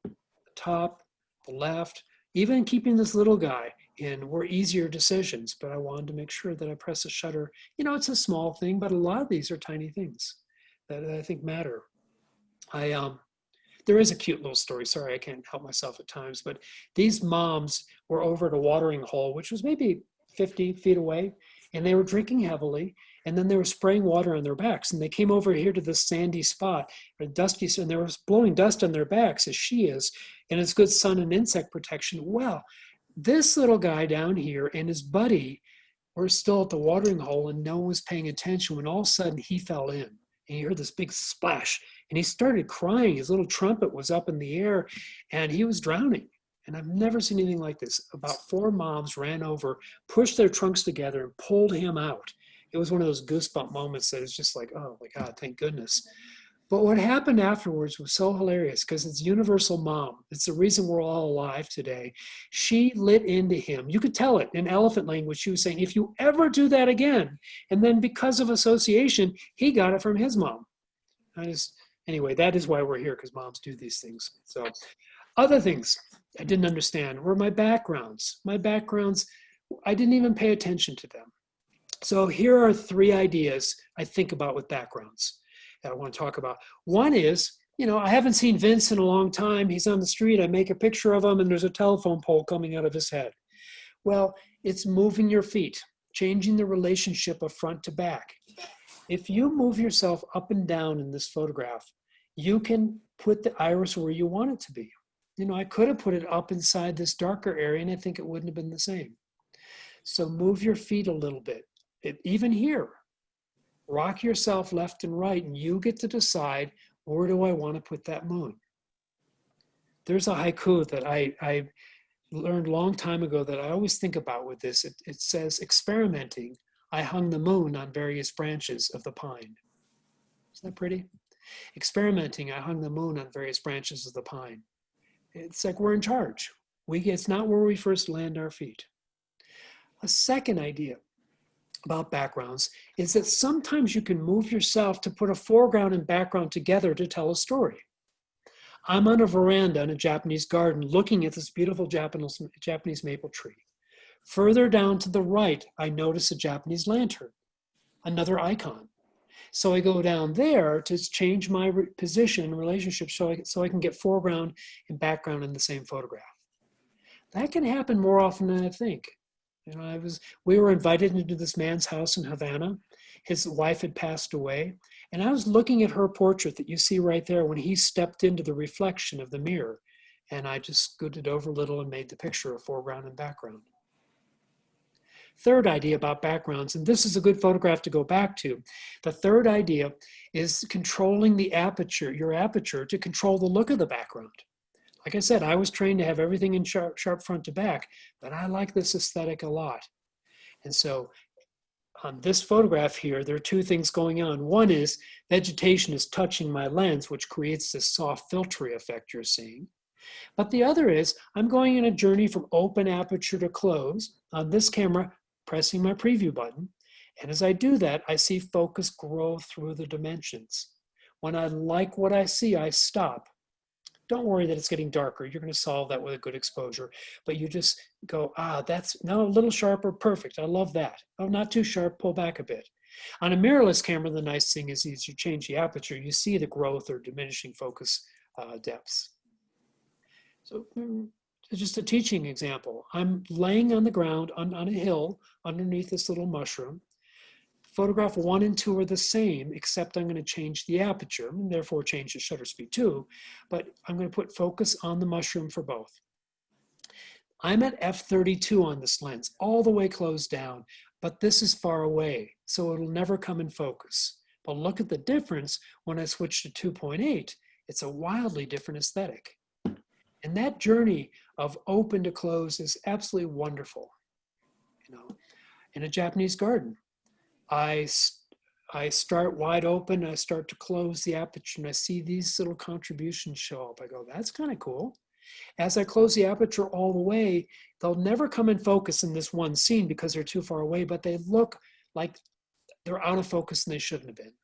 The top, the left, even keeping this little guy in were easier decisions, but I wanted to make sure that I press the shutter. It's a small thing, but a lot of these are tiny things that I think matter. There is a cute little story. Sorry, I can't help myself at times, but these moms were over at a watering hole, which was maybe 50 feet away, and they were drinking heavily, and then they were spraying water on their backs, and they came over here to this sandy spot, or dusty, and they were blowing dust on their backs as she is, and it's good sun and insect protection. Well, this little guy down here and his buddy were still at the watering hole, and no one was paying attention when all of a sudden he fell in, and he heard this big splash, and he started crying. His little trumpet was up in the air, and he was drowning. And I've never seen anything like this. About 4 moms ran over, pushed their trunks together, and pulled him out. It was one of those goosebump moments that is just like, oh my God, thank goodness. But what happened afterwards was so hilarious because it's universal mom. It's the reason we're all alive today. She lit into him. You could tell it in elephant language. She was saying, if you ever do that again, and then because of association, he got it from his mom. Anyway, that is why we're here, because moms do these things. So other things I didn't understand were my backgrounds. My backgrounds, I didn't even pay attention to them. So here are 3 ideas I think about with backgrounds that I want to talk about. One is, I haven't seen Vince in a long time. He's on the street. I make a picture of him and there's a telephone pole coming out of his head. Well, it's moving your feet, changing the relationship of front to back. If you move yourself up and down in this photograph, you can put the iris where you want it to be. I could have put it up inside this darker area and I think it wouldn't have been the same. So move your feet a little bit. Even here, rock yourself left and right and you get to decide, where do I want to put that moon? There's a haiku that I learned a long time ago that I always think about with this. It says, experimenting, I hung the moon on various branches of the pine. Isn't that pretty? Experimenting, I hung the moon on various branches of the pine. It's like we're in charge. It's not where we first land our feet. A second idea about backgrounds is that sometimes you can move yourself to put a foreground and background together to tell a story. I'm on a veranda in a Japanese garden looking at this beautiful Japanese maple tree. Further down to the right, I notice a Japanese lantern, another icon. So I go down there to change my position and relationship so I can get foreground and background in the same photograph. That can happen more often than I think. We were invited into this man's house in Havana. His wife had passed away, and I was looking at her portrait that you see right there when he stepped into the reflection of the mirror, and I just scooted over a little and made the picture of foreground and background. Third idea about backgrounds, and this is a good photograph to go back to. The third idea is controlling the aperture, your aperture, to control the look of the background. Like I said, I was trained to have everything in sharp front to back, but I like this aesthetic a lot. And so on this photograph here, there are 2 things going on. One is vegetation is touching my lens, which creates this soft filtery effect you're seeing. But the other is I'm going on a journey from open aperture to close. On this camera, pressing my preview button. And as I do that, I see focus grow through the dimensions. When I like what I see, I stop. Don't worry that it's getting darker. You're going to solve that with a good exposure. But you just go, that's now a little sharper. Perfect. I love that. Oh, not too sharp. Pull back a bit. On a mirrorless camera, the nice thing is as you change the aperture, you see the growth or diminishing focus depths. So just a teaching example. I'm laying on the ground on a hill underneath this little mushroom. Photograph 1 and 2 are the same, except I'm going to change the aperture and therefore change the shutter speed too. But I'm going to put focus on the mushroom for both. I'm at f32 on this lens, all the way closed down, but this is far away, so it'll never come in focus. But look at the difference when I switch to 2.8. It's a wildly different aesthetic. And that journey of open to close is absolutely wonderful. You know, in a Japanese garden, I start wide open, I start to close the aperture, and I see these little contributions show up. I go, that's kind of cool. As I close the aperture all the way, they'll never come in focus in this one scene because they're too far away, but they look like they're out of focus and they shouldn't have been.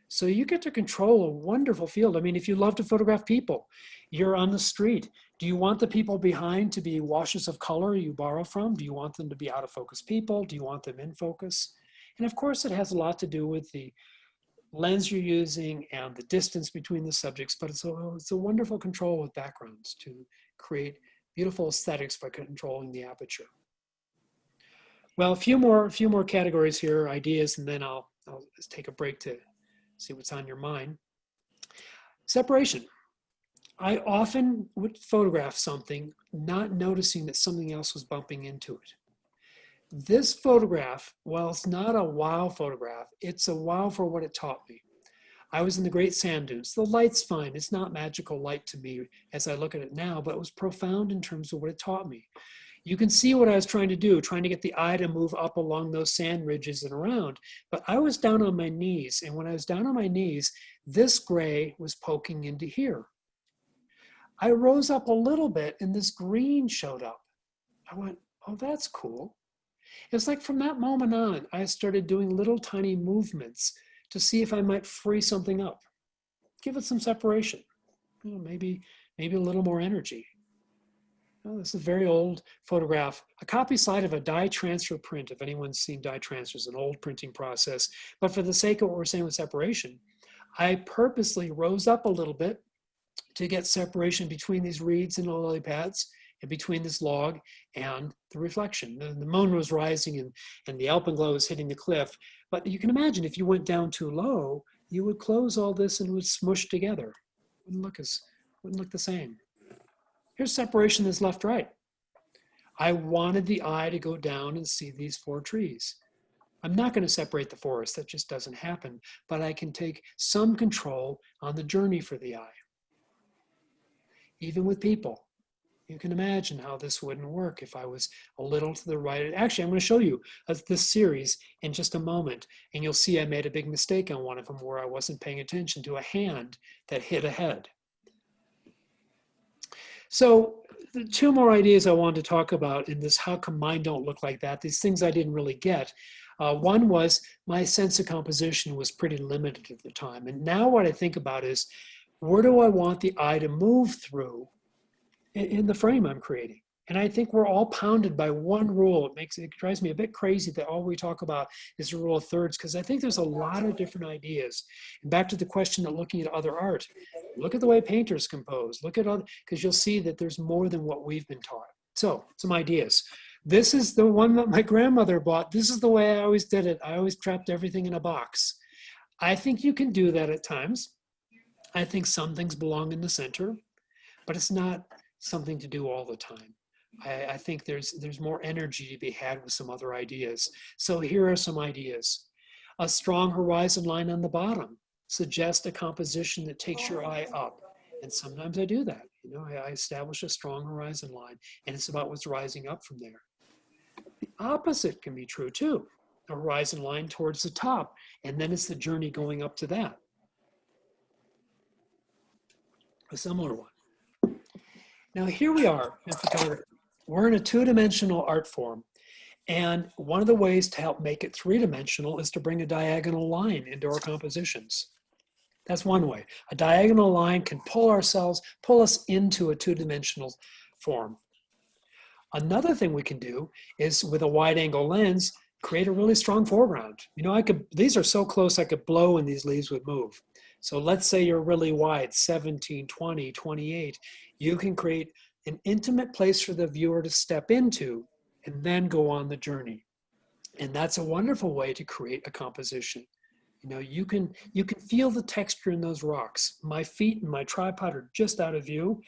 So you get to control a wonderful field. I mean, if you love to photograph people, you're on the street. Do you want the people behind to be washes of color you borrow from? Do you want them to be out of focus people? Do you want them in focus? And of course, it has a lot to do with the lens you're using and the distance between the subjects, but it's a wonderful control with backgrounds to create beautiful aesthetics by controlling the aperture. Well, a few more categories here, ideas, and then I'll just take a break to see what's on your mind. Separation. I often would photograph something, not noticing that something else was bumping into it. This photograph, while it's not a wow photograph, it's a wow for what it taught me. I was in the Great Sand Dunes. The light's fine. It's not magical light to me as I look at it now, but it was profound in terms of what it taught me. You can see what I was trying to do, trying to get the eye to move up along those sand ridges and around. But I was down on my knees, and when I was down on my knees, this gray was poking into here. I rose up a little bit, and this green showed up. I went, oh, that's cool. It's like from that moment on, I started doing little tiny movements to see if I might free something up. Give it some separation. You know, maybe a little more energy. Oh, this is a very old photograph, a copy slide of a dye transfer print. If anyone's seen dye transfers, an old printing process. But for the sake of what we're saying with separation, I purposely rose up a little bit to get separation between these reeds and the lily pads and between this log and the reflection. The moon was rising and the alpenglow was hitting the cliff. But you can imagine if you went down too low, you would close all this and it would smush together. Wouldn't look the same. Here's separation that's left-right. I wanted the eye to go down and see these 4 trees. I'm not going to separate the forest, that just doesn't happen, but I can take some control on the journey for the eye. Even with people, you can imagine how this wouldn't work if I was a little to the right. Actually, I'm going to show you this series in just a moment, and you'll see I made a big mistake on one of them where I wasn't paying attention to a hand that hit a head. So the 2 more ideas I wanted to talk about in this, how come mine don't look like that, these things I didn't really get. One was my sense of composition was pretty limited at the time. And now what I think about is, where do I want the eye to move through in the frame I'm creating? And I think we're all pounded by one rule. It drives me a bit crazy that all we talk about is the rule of thirds, because I think there's a lot of different ideas. And back to the question of looking at other art, look at the way painters compose, look at other, because you'll see that there's more than what we've been taught. So some ideas. This is the one that my grandmother bought. This is the way I always did it. I always trapped everything in a box. I think you can do that at times. I think some things belong in the center, but it's not something to do all the time. I think there's more energy to be had with some other ideas. So here are some ideas. A strong horizon line on the bottom suggests a composition that takes your eye up. And sometimes I do that. You know, I establish a strong horizon line, and it's about what's rising up from there. The opposite can be true too. A horizon line towards the top, and then it's the journey going up to that. A similar one. Now here we are in photography. We're in a 2-dimensional art form. And one of the ways to help make it 3-dimensional is to bring a diagonal line into our compositions. That's one way. A diagonal line can pull us into a 2-dimensional form. Another thing we can do is, with a wide angle lens, create a really strong foreground. You know, these are so close I could blow and these leaves would move. So let's say you're really wide, 17, 20, 28. You can create an intimate place for the viewer to step into and then go on the journey. And that's a wonderful way to create a composition. You know, you can feel the texture in those rocks. My feet and my tripod are just out of view,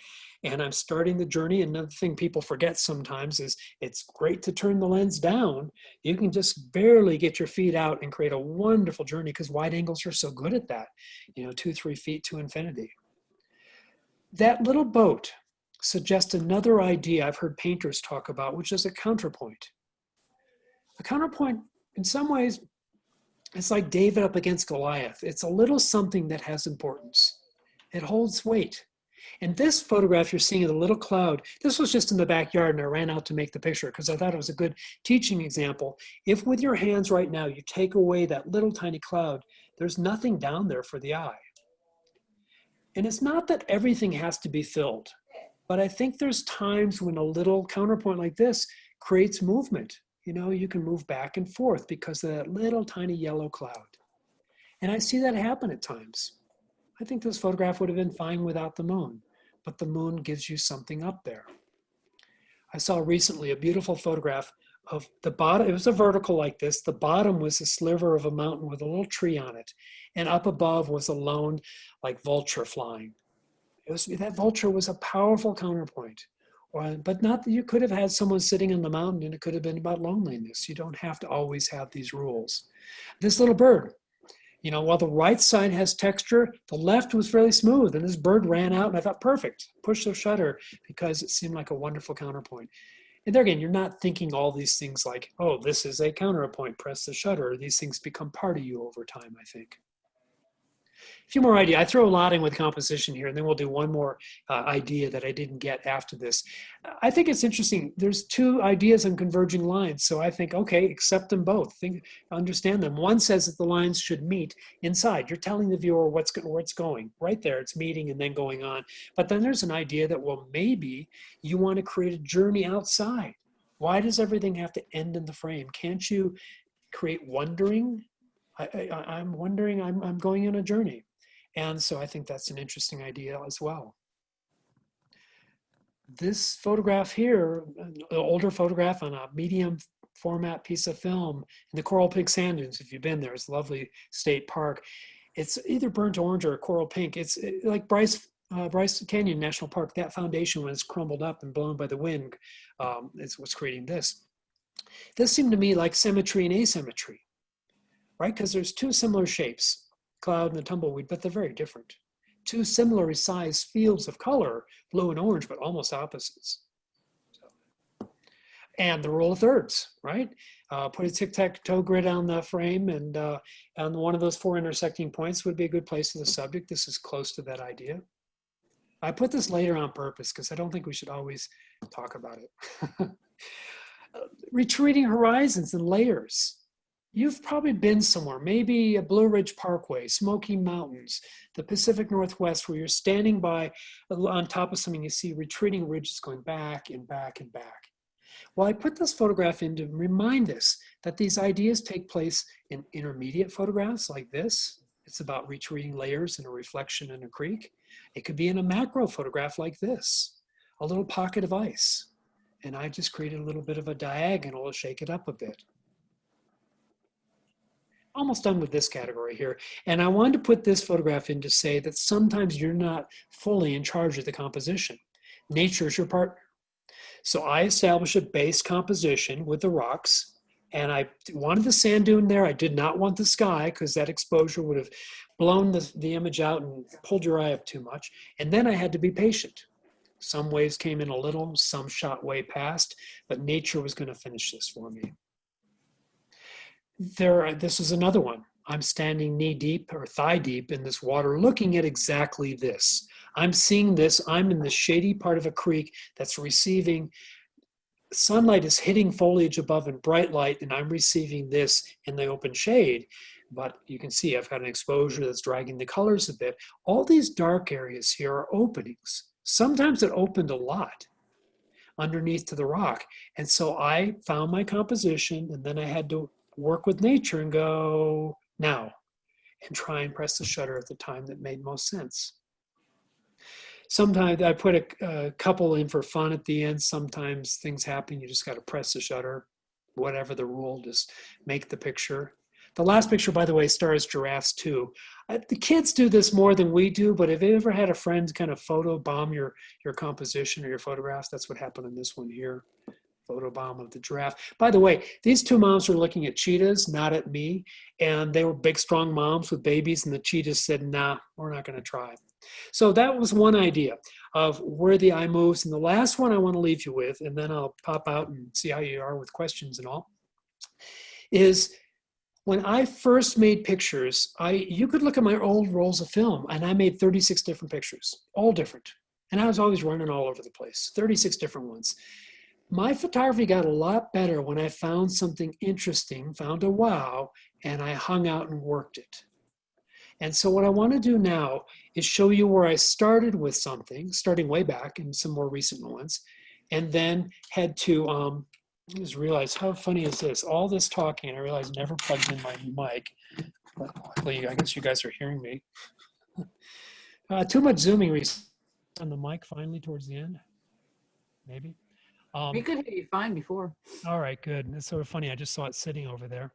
and I'm starting the journey. Another thing people forget sometimes is it's great to turn the lens down. You can just barely get your feet out and create a wonderful journey because wide angles are so good at that, you know, 2-3 feet to infinity. That little boat suggests another idea I've heard painters talk about, which is a counterpoint. A counterpoint, in some ways, it's like David up against Goliath. It's a little something that has importance. It holds weight. And this photograph you're seeing of the little cloud, this was just in the backyard and I ran out to make the picture because I thought it was a good teaching example. If with your hands right now, you take away that little tiny cloud, there's nothing down there for the eye. And it's not that everything has to be filled, but I think there's times when a little counterpoint like this creates movement. You know, you can move back and forth because of that little tiny yellow cloud. And I see that happen at times. I think this photograph would have been fine without the moon, but the moon gives you something up there. I saw recently a beautiful photograph of the bottom. It was a vertical like this. The bottom was a sliver of a mountain with a little tree on it. And up above was a lone, like vulture flying. That vulture was a powerful counterpoint. But not that you could have had someone sitting on the mountain and it could have been about loneliness. You don't have to always have these rules. This little bird, you know, while the right side has texture, the left was fairly smooth and this bird ran out and I thought, perfect, push the shutter because it seemed like a wonderful counterpoint. And there again, you're not thinking all these things like, oh, this is a counterpoint, press the shutter. These things become part of you over time, I think. A few more ideas. I throw a lot in with composition here, and then we'll do one more idea that I didn't get after this. I think it's interesting. There's two ideas on converging lines. So I think, okay, accept them both. Understand them. One says that the lines should meet inside. You're telling the viewer where it's going. Right there, it's meeting and then going on. But then there's an idea that, well, maybe you want to create a journey outside. Why does everything have to end in the frame? Can't you create wondering? I'm wondering, I'm going on a journey. And so I think that's an interesting idea as well. This photograph here, an older photograph on a medium format piece of film in the Coral Pink Sand Dunes, if you've been there, it's a lovely state park. It's either burnt orange or coral pink. It's like Bryce Canyon National Park. That foundation, when it's crumbled up and blown by the wind, is what's creating this. This seemed to me like symmetry and asymmetry, right? Because there's two similar shapes, cloud and the tumbleweed, but they're very different. Two similarly sized fields of color, blue and orange, but almost opposites. And the rule of thirds, right? Put a tic-tac-toe grid on the frame and one of those four intersecting points would be a good place for the subject. This is close to that idea. I put this later on purpose because I don't think we should always talk about it. Retreating horizons and layers. You've probably been somewhere, maybe a Blue Ridge Parkway, Smoky Mountains, the Pacific Northwest, where you're standing by on top of something, you see retreating ridges going back and back and back. Well, I put this photograph in to remind us that these ideas take place in intermediate photographs like this. It's about retreating layers and a reflection in a creek. It could be in a macro photograph like this, a little pocket of ice. And I just created a little bit of a diagonal to shake it up a bit. Almost done with this category here. And I wanted to put this photograph in to say that sometimes you're not fully in charge of the composition. Nature is your partner. So I established a base composition with the rocks, and I wanted the sand dune there. I did not want the sky because that exposure would have blown the image out and pulled your eye up too much. And then I had to be patient. Some waves came in a little, some shot way past, but nature was going to finish this for me. This is another one. I'm standing knee deep or thigh deep in this water looking at exactly this. I'm seeing this. I'm in the shady part of a creek that's receiving, sunlight is hitting foliage above in bright light, and I'm receiving this in the open shade. But you can see I've got an exposure that's dragging the colors a bit. All these dark areas here are openings. Sometimes it opened a lot underneath to the rock. And so I found my composition, and then I had to work with nature and go now and try and press the shutter at the time that made most sense. Sometimes I put a couple in for fun at the end. Sometimes things happen. You just got to press the shutter, whatever the rule, just make the picture. The last picture, by the way, stars giraffes too. The kids do this more than we do, but have you ever had a friend kind of photo bomb your composition or your photographs? That's what happened in this one here. Photo bomb of the giraffe. By the way, these two moms were looking at cheetahs, not at me. And they were big, strong moms with babies. And the cheetahs said, nah, we're not going to try. So that was one idea of where the eye moves. And the last one I want to leave you with, and then I'll pop out and see how you are with questions and all, is when I first made pictures, you could look at my old rolls of film, and I made 36 different pictures, all different. And I was always running all over the place, 36 different ones. My photography got a lot better when I found something interesting, found a wow, and I hung out and worked it. And so what I want to do now is show you where I started with something, starting way back in some more recent ones, and then had to, I just realized how funny is this? All this talking, and I realized I never plugged in my mic. But luckily, I guess you guys are hearing me. Too much zooming on the mic finally towards the end, maybe. We could hear you fine before. All right, good. It's sort of funny. I just saw it sitting over there.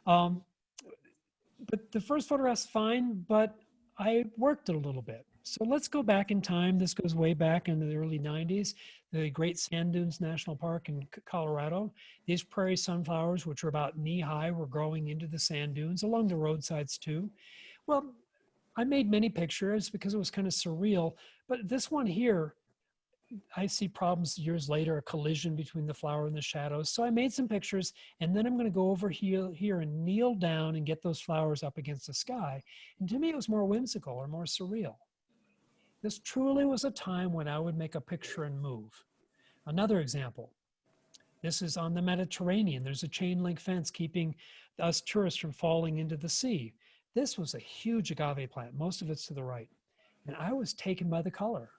But the first photograph's fine, but I worked it a little bit. So let's go back in time. This goes way back into the early 90s, the Great Sand Dunes National Park in Colorado. These prairie sunflowers, which are about knee-high, were growing into the sand dunes, along the roadsides too. Well, I made many pictures because it was kind of surreal, but this one here, I see problems years later, a collision between the flower and the shadows. So I made some pictures, and then I'm going to go over here and kneel down and get those flowers up against the sky. And to me, it was more whimsical or more surreal. This truly was a time when I would make a picture and move. Another example, this is on the Mediterranean. There's a chain link fence keeping us tourists from falling into the sea. This was a huge agave plant. Most of it's to the right. And I was taken by the color.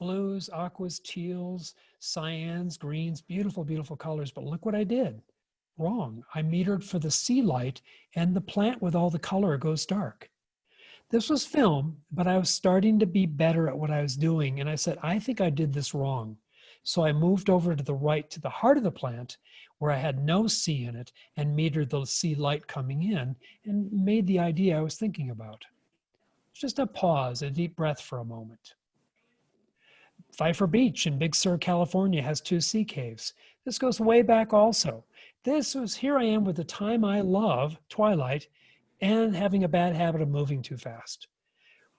Blues, aquas, teals, cyans, greens, beautiful, beautiful colors. But look what I did. Wrong. I metered for the sea light, and the plant with all the color goes dark. This was film, but I was starting to be better at what I was doing. And I said, I think I did this wrong. So I moved over to the right to the heart of the plant where I had no sea in it and metered the sea light coming in and made the idea I was thinking about. Just a pause, a deep breath for a moment. Pfeiffer Beach in Big Sur, California has 2 sea caves. This goes way back also. Here I am with the time I love, twilight, and having a bad habit of moving too fast.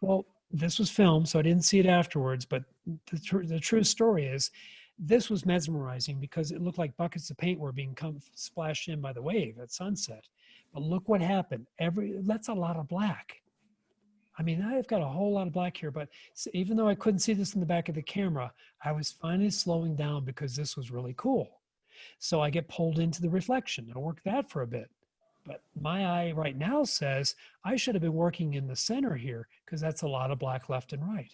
Well, this was filmed, so I didn't see it afterwards, but the true story is this was mesmerizing because it looked like buckets of paint were being splashed in by the wave at sunset. But look what happened. That's a lot of black. I mean, I've got a whole lot of black here, but even though I couldn't see this in the back of the camera, I was finally slowing down because this was really cool. So I get pulled into the reflection. I work that for a bit. But my eye right now says I should have been working in the center here because that's a lot of black left and right.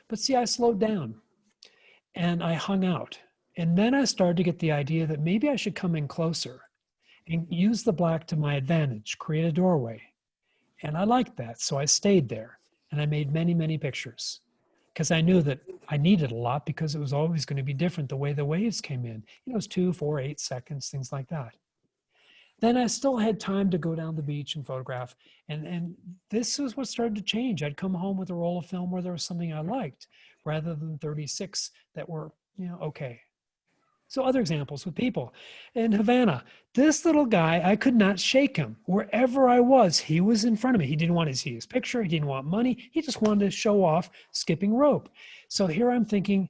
But see, I slowed down and I hung out. And then I started to get the idea that maybe I should come in closer and use the black to my advantage, create a doorway. And I liked that, so I stayed there. And I made many, many pictures because I knew that I needed a lot because it was always going to be different the way the waves came in. You know, it was 2, 4, 8 seconds, things like that. Then I still had time to go down the beach and photograph. And this is what started to change. I'd come home with a roll of film where there was something I liked rather than 36 that were, okay. So other examples with people. In Havana, this little guy, I could not shake him. Wherever I was, he was in front of me. He didn't want to see his picture. He didn't want money. He just wanted to show off skipping rope. So here I'm thinking,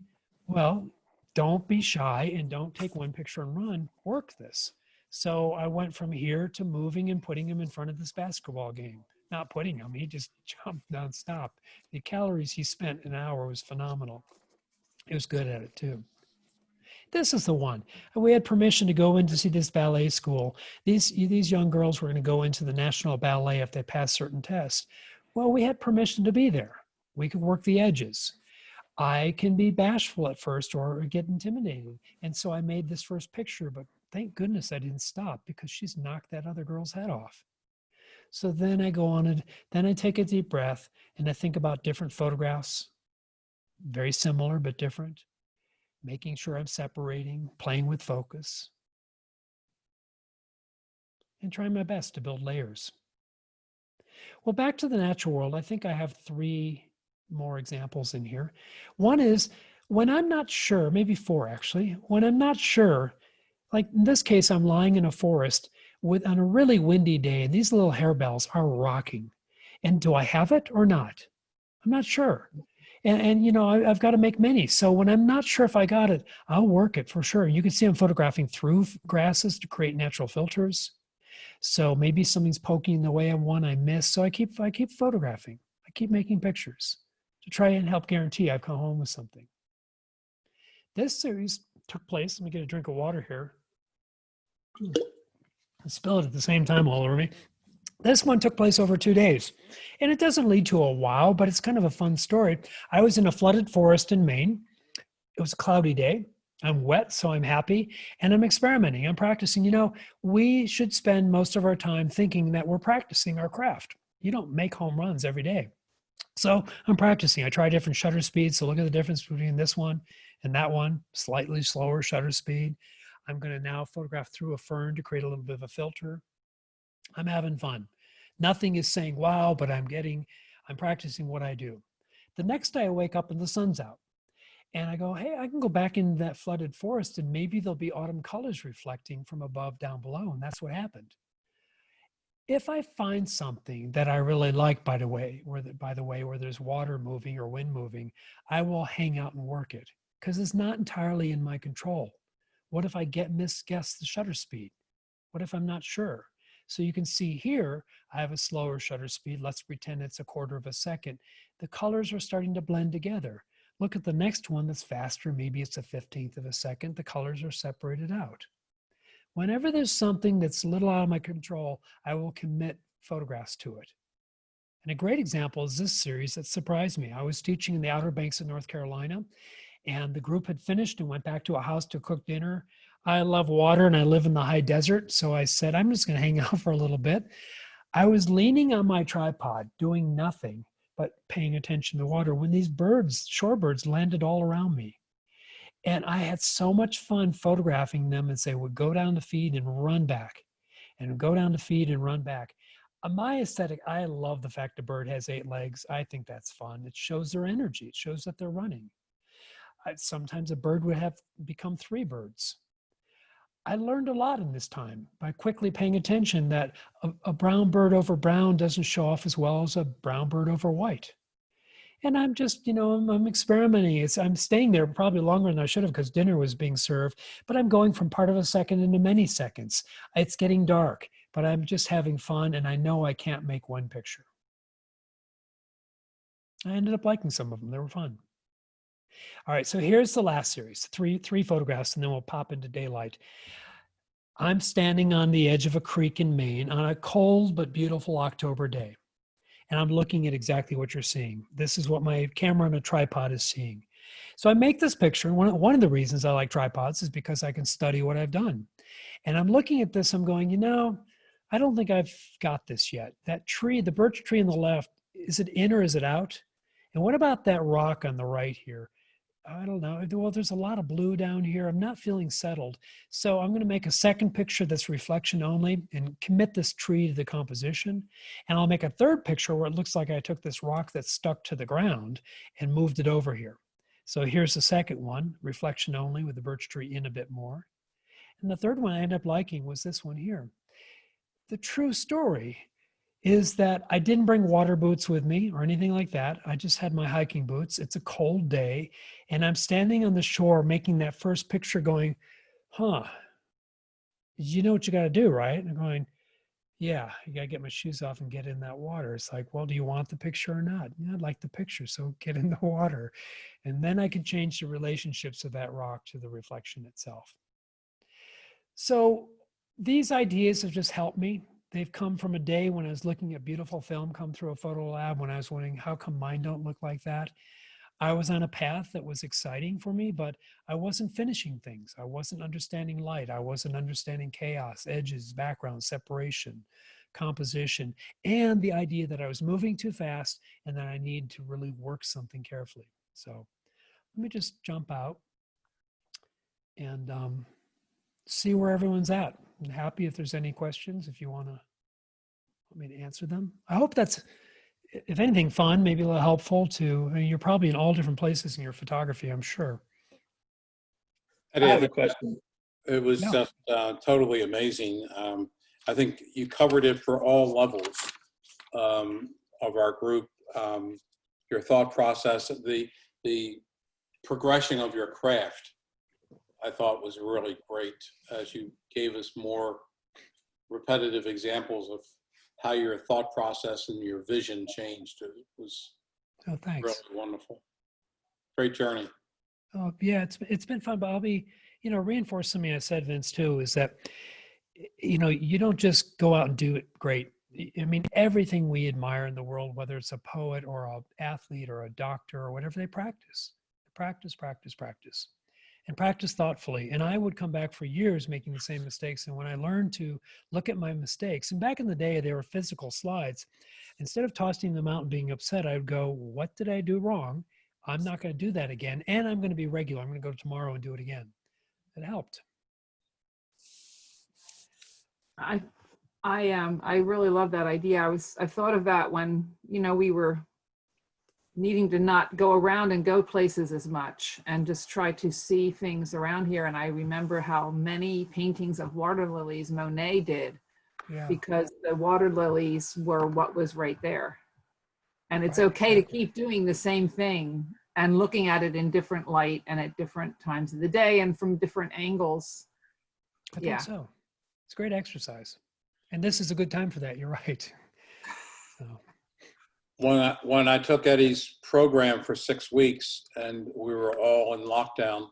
well, don't be shy and don't take one picture and run. Work this. So I went from here to moving and putting him in front of this basketball game. Not putting him, he just jumped nonstop. The calories he spent an hour was phenomenal. He was good at it too. This is the one. We had permission to go in to see this ballet school. These young girls were going to go into the National Ballet if they passed certain tests. Well, we had permission to be there. We could work the edges. I can be bashful at first or get intimidated. And so I made this first picture, but thank goodness I didn't stop because she's knocked that other girl's head off. So then I go on and then I take a deep breath and I think about different photographs. very similar but different, making sure I'm separating, playing with focus, and trying my best to build layers. Well, back to the natural world, I think I have 3 more examples in here. One is when I'm not sure, maybe 4 actually, when I'm not sure, like in this case, I'm lying in a forest on a really windy day, and these little harebells are rocking. And do I have it or not? I'm not sure. And you know, I've got to make many. So when I'm not sure if I got it, I'll work it for sure. You can see I'm photographing through grasses to create natural filters. So maybe something's poking in the way of one I missed. So I keep photographing. I keep making pictures to try and help guarantee I've come home with something. This series took place, let me get a drink of water here. I spilled it at the same time all over me. This one took place over 2 days. And it doesn't lead to a wow, but it's kind of a fun story. I was in a flooded forest in Maine. It was a cloudy day. I'm wet, so I'm happy. And I'm experimenting. I'm practicing. You know, we should spend most of our time thinking that we're practicing our craft. You don't make home runs every day. So I'm practicing. I try different shutter speeds. So look at the difference between this one and that one, slightly slower shutter speed. I'm going to now photograph through a fern to create a little bit of a filter. I'm having fun. Nothing is saying, wow, but I'm practicing what I do. The next day I wake up and the sun's out. And I go, hey, I can go back in that flooded forest and maybe there'll be autumn colors reflecting from above down below. And that's what happened. If I find something that I really like, by the way, where there's water moving or wind moving, I will hang out and work it because it's not entirely in my control. What if I misguess the shutter speed? What if I'm not sure? So you can see here, I have a slower shutter speed. Let's pretend it's 1/4 of a second. The colors are starting to blend together. Look at the next one that's faster. Maybe it's 1/15 of a second. The colors are separated out. Whenever there's something that's a little out of my control, I will commit photographs to it. And a great example is this series that surprised me. I was teaching in the Outer Banks of North Carolina, and the group had finished and went back to a house to cook dinner. I love water and I live in the high desert, so I said, I'm just going to hang out for a little bit. I was leaning on my tripod, doing nothing but paying attention to water when these birds, shorebirds, landed all around me. And I had so much fun photographing them as they would go down to feed and run back, and go down to feed and run back. My aesthetic, I love the fact a bird has 8 legs. I think that's fun. It shows their energy. It shows that they're running. Sometimes a bird would have become 3 birds. I learned a lot in this time by quickly paying attention that a brown bird over brown doesn't show off as well as a brown bird over white. And I'm just, you know, I'm experimenting. I'm staying there probably longer than I should have because dinner was being served, but I'm going from part of a second into many seconds. It's getting dark, but I'm just having fun and I know I can't make one picture. I ended up liking some of them. They were fun. All right, so here's the last series, three photographs, and then we'll pop into daylight. I'm standing on the edge of a creek in Maine on a cold but beautiful October day. And I'm looking at exactly what you're seeing. This is what my camera on a tripod is seeing. So I make this picture. One of the reasons I like tripods is because I can study what I've done. And I'm looking at this, I'm going, you know, I don't think I've got this yet. That tree, the birch tree on the left, is it in or is it out? And what about that rock on the right here? I don't know. Well, there's a lot of blue down here. I'm not feeling settled. So I'm going to make a second picture that's reflection only and commit this tree to the composition. And I'll make a third picture where it looks like I took this rock that's stuck to the ground and moved it over here. So here's the second one, reflection only with the birch tree in a bit more. And the third one I ended up liking was this one here. The true story is that I didn't bring water boots with me or anything like that. I just had my hiking boots. It's a cold day and I'm standing on the shore making that first picture going, you know what you got to do, right? And I'm going, yeah, you got to get my shoes off and get in that water. It's like, well, do you want the picture or not? Yeah, I'd like the picture, so get in the water. And then I can change the relationships of that rock to the reflection itself. So these ideas have just helped me. They've come from a day when I was looking at beautiful film come through a photo lab when I was wondering, how come mine don't look like that? I was on a path that was exciting for me, but I wasn't finishing things. I wasn't understanding light. I wasn't understanding chaos, edges, background, separation, composition, and the idea that I was moving too fast and that I need to really work something carefully. So let me just jump out and see where everyone's at. I'm happy if there's any questions, if you want me to answer them. I hope that's, if anything, fun, maybe a little helpful to, I mean, you're probably in all different places in your photography, I'm sure. Eddie, I I have a think question. it was Yeah. just totally amazing. I think you covered it for all levels of our group. Your thought process, the progression of your craft, I thought was really great as you gave us more repetitive examples of how your thought process and your vision changed. It was Oh, thanks. really wonderful. Great journey. Oh, yeah, it's been fun, but I'll be, reinforce something I said, Vince, too, is that, you don't just go out and do it great. I mean, everything we admire in the world, whether it's a poet or an athlete or a doctor or whatever, they practice, practice, practice, practice, and practice thoughtfully. And I would come back for years making the same mistakes. And when I learned to look at my mistakes, and back in the day, they were physical slides, instead of tossing them out and being upset, I would go, what did I do wrong? I'm not going to do that again. And I'm going to be regular. I'm going to go tomorrow and do it again. It helped. I really love that idea. I thought of that when, we were needing to not go around and go places as much and just try to see things around here. And I remember how many paintings of water lilies Monet did, Yeah. because the water lilies were what was right there. And it's Right. okay to keep doing the same thing and looking at it in different light and at different times of the day and from different angles. I Yeah. think so. It's great exercise. And this is a good time for that. You're right. So, When I took Eddie's program for 6 weeks and we were all in lockdown,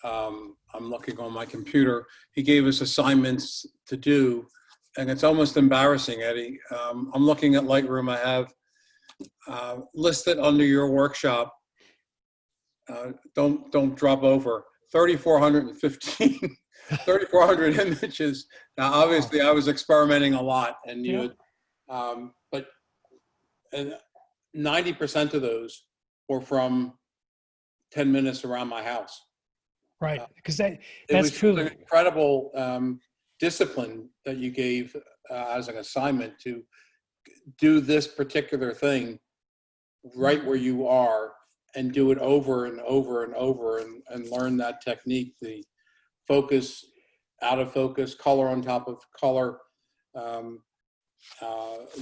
I'm looking on my computer. He gave us assignments to do, and it's almost embarrassing, Eddie. I'm looking at Lightroom. I have listed under your workshop. Don't drop over 3,415, 3,400 images. Now, obviously, I was experimenting a lot, and you, but and 90% of those were from 10 minutes around my house. right. Because It that's was true. an incredible discipline that you gave as an assignment to do this particular thing right where you are and do it over and over and over and learn that technique, the focus, out of focus, color on top of color,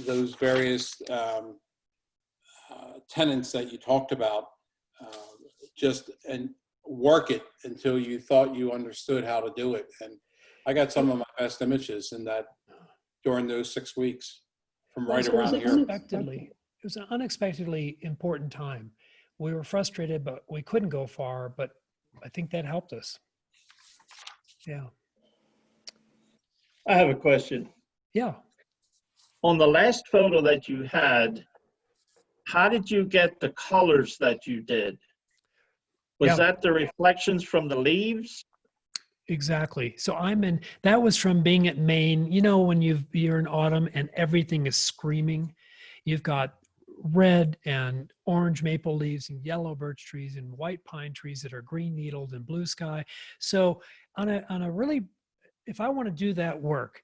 those various tenets that you talked about, and work it until you thought you understood how to do it. And I got some of my best images in that during those 6 weeks from right around here. It was an unexpectedly important time. We were frustrated, but we couldn't go far, but I think that helped us. Yeah. I have a question. Yeah. On the last photo that you had, how did you get the colors that you did? Was that the reflections from the leaves? Exactly. So that was from being at Maine, when you're in autumn and everything is screaming, you've got red and orange maple leaves and yellow birch trees and white pine trees that are green needled and blue sky. So on a really, if I want to do that work,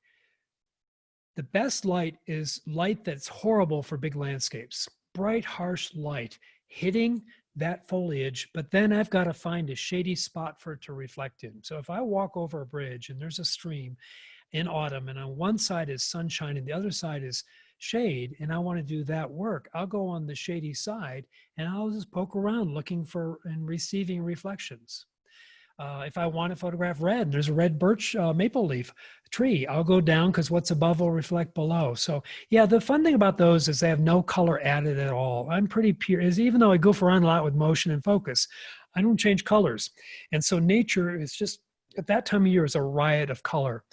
the best light is light that's horrible for big landscapes, bright, harsh light hitting that foliage, but then I've got to find a shady spot for it to reflect in. So if I walk over a bridge and there's a stream in autumn and on one side is sunshine and the other side is shade, and I want to do that work, I'll go on the shady side and I'll just poke around looking for and receiving reflections. If I want to photograph red, there's a red birch maple leaf tree, I'll go down because what's above will reflect below. So yeah, the fun thing about those is they have no color added at all. I'm pretty pure, even though I goof around a lot with motion and focus, I don't change colors. And so nature is just, at that time of year, is a riot of color.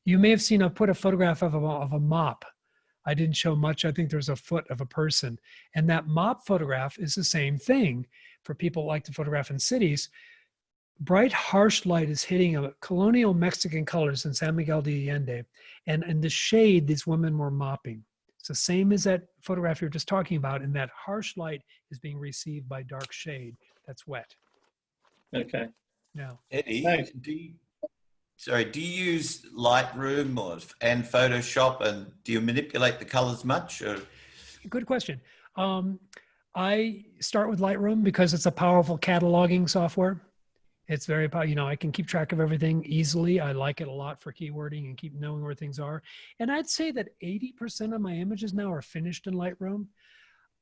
You may have seen, I've put a photograph of a mop. I didn't show much. I think there's a foot of a person. And that mop photograph is the same thing for people who like to photograph in cities. Bright, harsh light is hitting a colonial Mexican colors in San Miguel de Allende. And in the shade, these women were mopping. It's the same as that photograph you're just talking about, and that harsh light is being received by dark shade that's wet. Okay. Yeah. Eddie, Thanks. do you use Lightroom and Photoshop, and do you manipulate the colors much? Or? Good question. I start with Lightroom because it's a powerful cataloging software. It's very, I can keep track of everything easily. I like it a lot for keywording and keep knowing where things are. And I'd say that 80% of my images now are finished in Lightroom.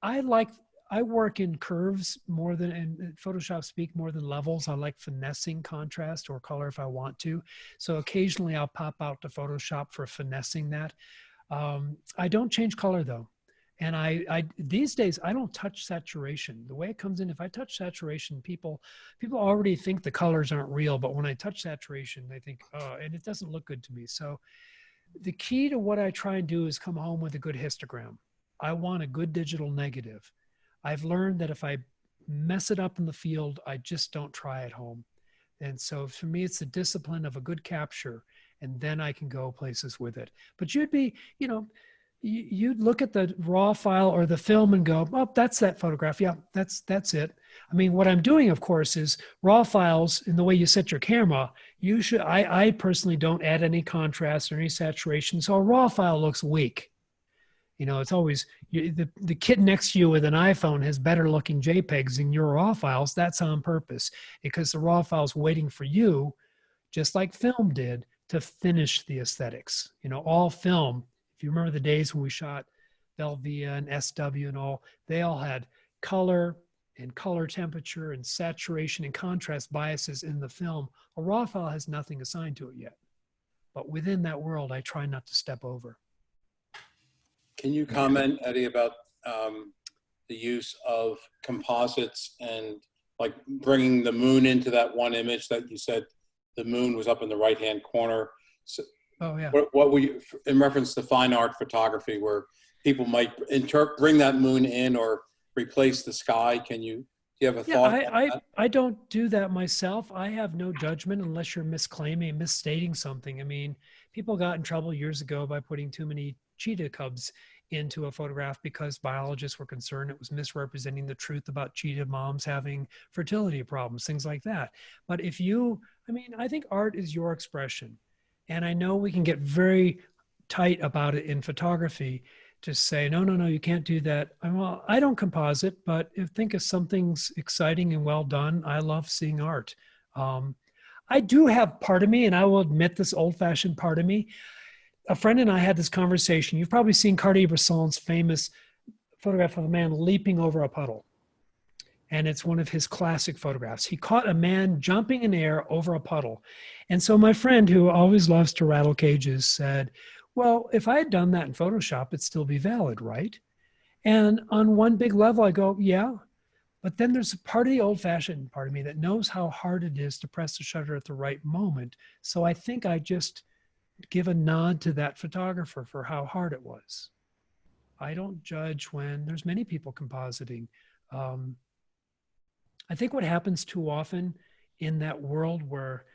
I work in curves more than, and Photoshop speak more than levels. I like finessing contrast or color if I want to. So occasionally I'll pop out to Photoshop for finessing that. I don't change color though. And I these days, I don't touch saturation. The way it comes in, if I touch saturation, people already think the colors aren't real, but when I touch saturation, they think, oh, and it doesn't look good to me. So the key to what I try and do is come home with a good histogram. I want a good digital negative. I've learned that if I mess it up in the field, I just don't try at home. And so for me, it's the discipline of a good capture, and then I can go places with it. But you'd be, you'd look at the raw file or the film and go, oh, that's that photograph. Yeah, that's it. I mean, what I'm doing, of course, is raw files in the way you set your camera. I personally don't add any contrast or any saturation. So a raw file looks weak. It's always the kid next to you with an iPhone has better looking JPEGs than your raw files. That's on purpose because the raw file's waiting for you, just like film did, to finish the aesthetics. All film, if you remember the days when we shot Velvia and SW and all, they all had color and color temperature and saturation and contrast biases in the film. A raw file has nothing assigned to it yet. But within that world, I try not to step over. Can you comment, Eddie, about the use of composites and like bringing the moon into that one image that you said the moon was up in the right-hand corner? So oh, yeah. What were you, in reference to fine art photography, where people might bring that moon in or replace the sky? Do you have a thought? I don't do that myself. I have no judgment unless you're misclaiming, misstating something. I mean, people got in trouble years ago by putting too many cheetah cubs into a photograph because biologists were concerned it was misrepresenting the truth about cheetah moms having fertility problems, things like that. But I think art is your expression. And I know we can get very tight about it in photography to say, no, you can't do that. Well, I don't composite, but think if something's exciting and well done, I love seeing art. I do have part of me, and I will admit this old-fashioned part of me. A friend and I had this conversation. You've probably seen Cartier-Bresson's famous photograph of a man leaping over a puddle. And it's one of his classic photographs. He caught a man jumping in air over a puddle. And so my friend, who always loves to rattle cages, said, well, if I had done that in Photoshop, it'd still be valid, right? And on one big level, I go, yeah. But then there's a part of the old-fashioned part of me that knows how hard it is to press the shutter at the right moment. So I think I just give a nod to that photographer for how hard it was. I don't judge when there's many people compositing. I think what happens too often in that world where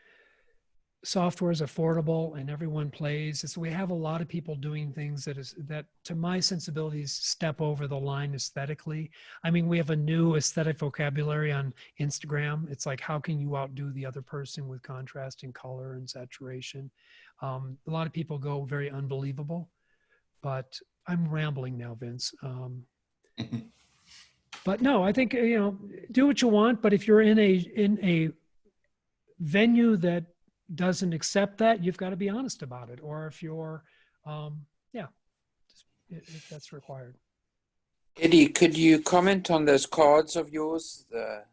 software is affordable and everyone plays is we have a lot of people doing things that to my sensibilities step over the line aesthetically. I mean, we have a new aesthetic vocabulary on Instagram. It's like, how can you outdo the other person with contrast and color and saturation? A lot of people go very unbelievable, but I'm rambling now, Vince. But no, I think, do what you want, but if you're in a venue that doesn't accept that, you've got to be honest about it. Or if you're, if that's required. Eddie, could you comment on those cards of yours, the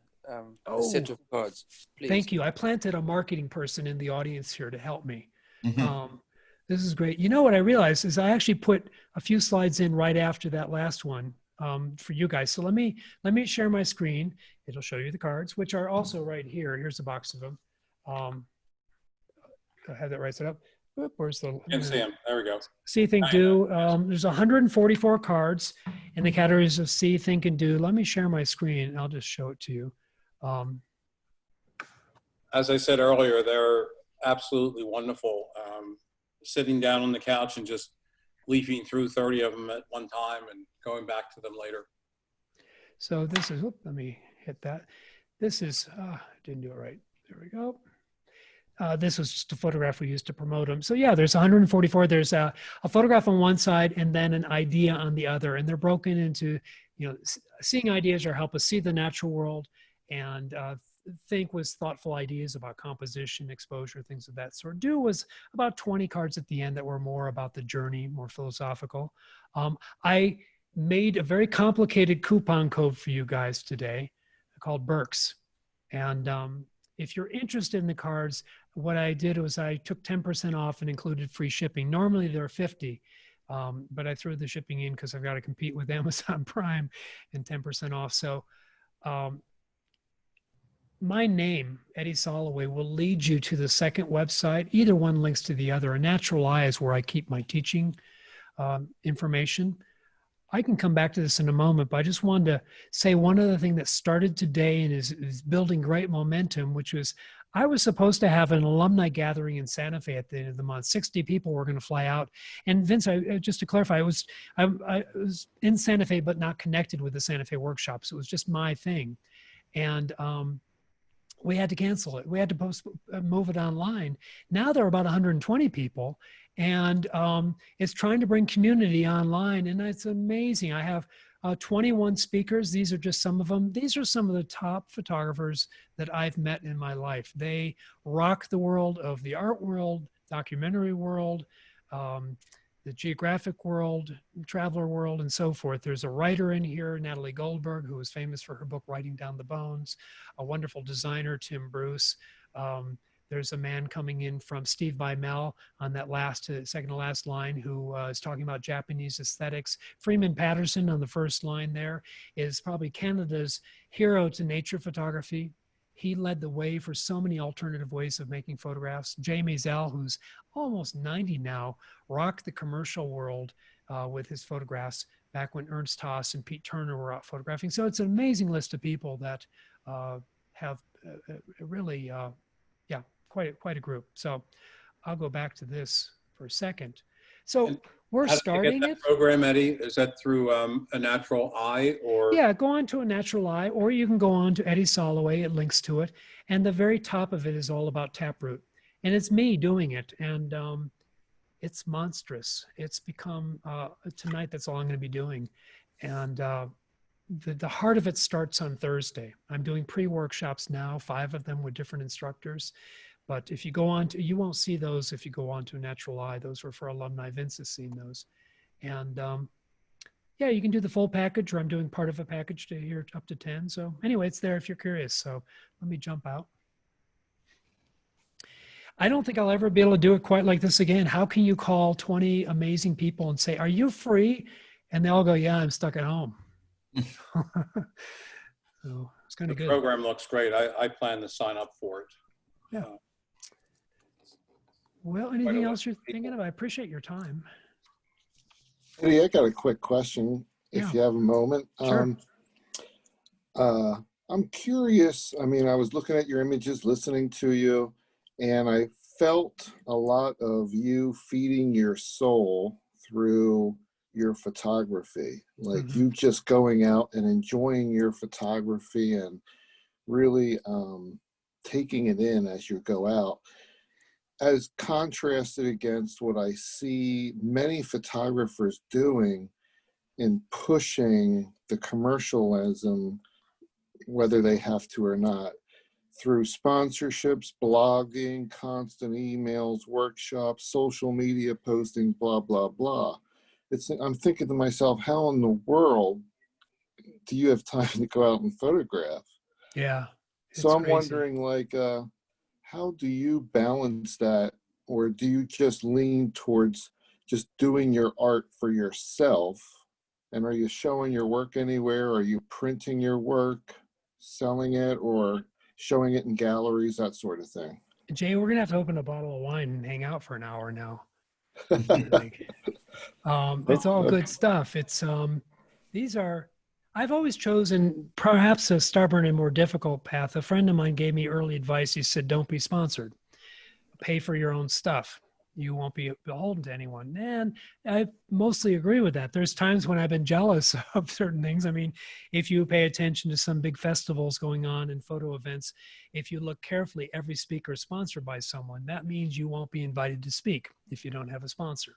set of cards, please? Thank you. I planted a marketing person in the audience here to help me. Mm-hmm. This is great. You know what I realized is I actually put a few slides in right after that last one for you guys. So let me share my screen. It'll show you the cards, which are also right here. Here's a box of them. I have that right set up. Oop, where's the? You can see them. There we go. See, think, do. There's 144 cards in the categories of see, think, and do. Let me share my screen. I'll just show it to you. As I said earlier, they're absolutely wonderful. Sitting down on the couch and just leafing through 30 of them at one time and going back to them later. So this is, let me hit that. this is, didn't do it right. There we go. This was just a photograph we used to promote them. So yeah, there's 144. There's a photograph on one side and then an idea on the other. And they're broken into, you know, seeing ideas or help us see the natural world, and think was thoughtful ideas about composition, exposure, things of that sort. Do was about 20 cards at the end that were more about the journey, more philosophical. I made a very complicated coupon code for you guys today called Berks. And if you're interested in the cards, what I did was I took 10% off and included free shipping. Normally they're 50, but I threw the shipping in because I've got to compete with Amazon Prime and 10% off. So my name, Eddie Soloway, will lead you to the second website. Either one links to the other. A Natural Eye is where I keep my teaching information. I can come back to this in a moment, but I just wanted to say one other thing that started today and is building great momentum, which was I was supposed to have an alumni gathering in Santa Fe at the end of the month. 60 people were going to fly out. And Vince, just to clarify, I was in Santa Fe, but not connected with the Santa Fe workshops. It was just my thing. And we had to cancel it. We had to move it online. Now there are about 120 people, and it's trying to bring community online, and it's amazing. I have 21 speakers. These are just some of them. These are some of the top photographers that I've met in my life. They rock the world of the art world, documentary world, the geographic world, traveler world, and so forth. There's a writer in here, Natalie Goldberg, who is famous for her book, Writing Down the Bones, a wonderful designer, Tim Bruce. There's a man coming in from Steve Bymel on that second to last line who is talking about Japanese aesthetics. Freeman Patterson on the first line there is probably Canada's hero to nature photography. He led the way for so many alternative ways of making photographs. Jay Maisel, who's almost 90 now, rocked the commercial world with his photographs back when Ernst Haas and Pete Turner were out photographing. So it's an amazing list of people that have really, quite a group. So I'll go back to this for a second. So we're starting it. Program, Eddie, is that through A Natural Eye or? Yeah, go on to A Natural Eye, or you can go on to Eddie Soloway. It links to it. And the very top of it is all about Taproot. And it's me doing it. And it's monstrous. It's become, tonight, that's all I'm going to be doing. And the heart of it starts on Thursday. I'm doing pre-workshops now, 5 of them with different instructors. But if you go on to, you won't see those if you go on to A Natural Eye. Those were for alumni. Vince has seen those. And yeah, you can do the full package, or I'm doing part of a package to here up to 10. So anyway, it's there if you're curious. So let me jump out. I don't think I'll ever be able to do it quite like this again. How can you call 20 amazing people and say, are you free? And they all go, yeah, I'm stuck at home. So it's kind of good. The program looks great. I plan to sign up for it. Yeah. Well, anything else you're thinking of? I appreciate your time. Eddie, I got a quick question, if you have a moment. Sure. I'm curious. I mean, I was looking at your images, listening to you, and I felt a lot of you feeding your soul through your photography, like you just going out and enjoying your photography and really taking it in as you go out, as contrasted against what I see many photographers doing in pushing the commercialism, whether they have to or not, through sponsorships, blogging, constant emails, workshops, social media postings, blah, blah, blah. I'm thinking to myself, how in the world do you have time to go out and photograph? Yeah. So I'm wondering, like, how do you balance that? Or do you just lean towards just doing your art for yourself? And are you showing your work anywhere? Are you printing your work, selling it, or showing it in galleries, that sort of thing? Jay, we're going to have to open a bottle of wine and hang out for an hour now. It's all good stuff. It's I've always chosen perhaps a stubborn and more difficult path. A friend of mine gave me early advice. He said, don't be sponsored. Pay for your own stuff. You won't be beholden to anyone. And I mostly agree with that. There's times when I've been jealous of certain things. I mean, if you pay attention to some big festivals going on and photo events, if you look carefully, every speaker is sponsored by someone. That means you won't be invited to speak if you don't have a sponsor.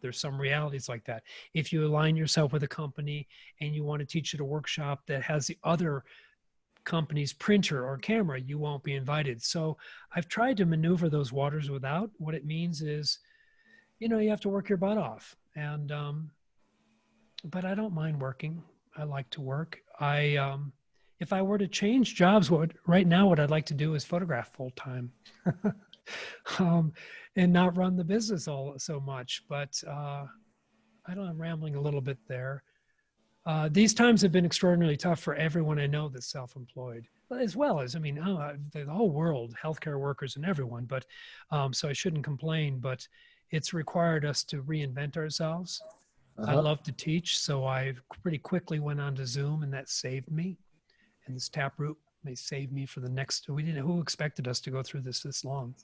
There's some realities like that. If you align yourself with a company and you want to teach at a workshop that has the other company's printer or camera, you won't be invited. So I've tried to maneuver those waters without. What it means is, you know, you have to work your butt off. And, but I don't mind working. I like to work. If I were to change jobs, right now, what I'd like to do is photograph full time. And not run the business all so much, but I don't know, I'm rambling a little bit there. These times have been extraordinarily tough for everyone I know that's self-employed, as well as, I mean, the whole world, healthcare workers and everyone, but so I shouldn't complain, but it's required us to reinvent ourselves. I love to teach, so I pretty quickly went on to Zoom, and that saved me. And this Taproot may save me for the next, who expected us to go through this long?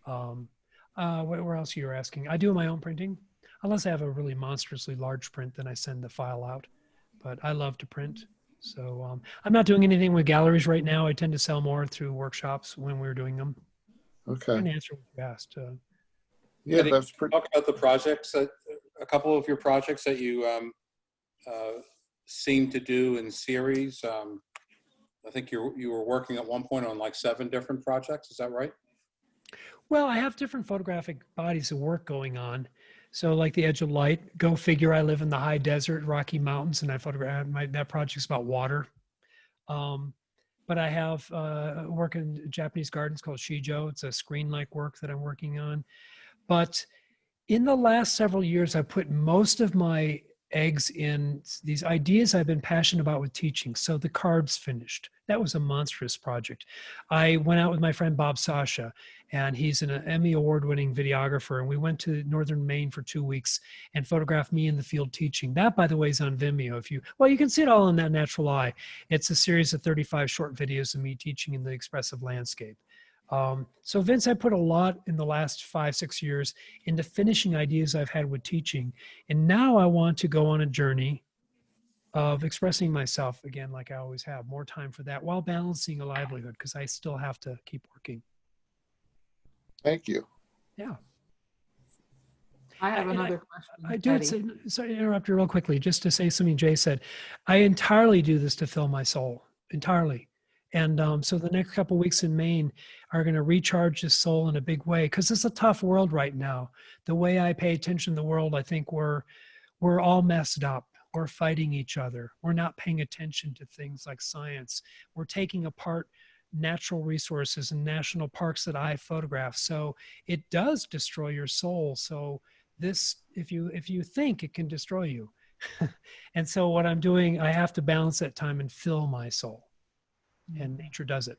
Where else you're asking? I do my own printing. Unless I have a really monstrously large print, then I send the file out. But I love to print. So I'm not doing anything with galleries right now. I tend to sell more through workshops when we're doing them. Okay. I can answer what you asked. Yeah, that's pretty. Talk about the projects, a couple of your projects that you seem to do in series. I think you were working at one point on like 7 different projects. Is that right? Well, I have different photographic bodies of work going on. So like The Edge of Light, go figure, I live in the high desert, Rocky Mountains, and I photograph, that project's about water. But I have work in Japanese gardens called Shijo. It's a screen-like work that I'm working on. But in the last several years, I put most of my eggs in these ideas I've been passionate about with teaching. So the cards finished. That was a monstrous project. I went out with my friend Bob Sasha, and he's an Emmy award-winning videographer. And we went to northern Maine for 2 weeks and photographed me in the field teaching. That, by the way, is on Vimeo. Well, you can see it all in that natural eye. It's a series of 35 short videos of me teaching in the expressive landscape. So Vince, I put a lot in the last 5-6 years into finishing ideas I've had with teaching. And now I want to go on a journey of expressing myself again, like I always have, more time for that while balancing a livelihood, because I still have to keep working. Thank you. Yeah. I have another question. I do, sorry to interrupt you real quickly, just to say something Jay said. I entirely do this to fill my soul, entirely. And so the next couple of weeks in Maine are going to recharge the soul in a big way, because it's a tough world right now. The way I pay attention to the world, I think we're all messed up. We're fighting each other. We're not paying attention to things like science. We're taking apart natural resources and national parks that I photograph. So it does destroy your soul. So this, if you think, it can destroy you. And so what I'm doing, I have to balance that time and fill my soul. And nature does it.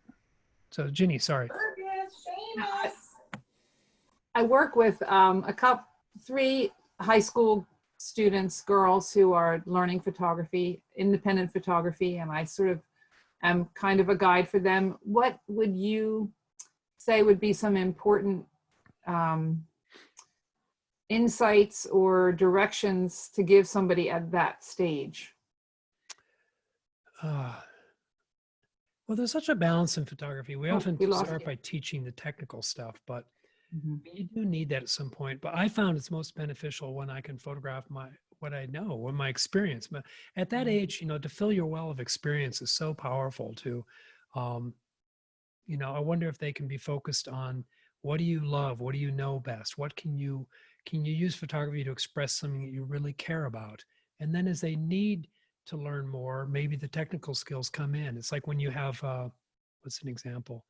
So Ginny, sorry. I work with three high school students, girls who are learning photography, independent photography, and I sort of am kind of a guide for them. What would you say would be some important insights or directions to give somebody at that stage? Well, there's such a balance in photography. We often start by teaching the technical stuff, but you do need that at some point. But I found it's most beneficial when I can photograph what I know, what my experience. But at that age, to fill your well of experience is so powerful too. I wonder if they can be focused on, what do you love? What do you know best? What can you use photography to express something that you really care about? And then as they need to learn more, maybe the technical skills come in. It's like when you have, what's an example?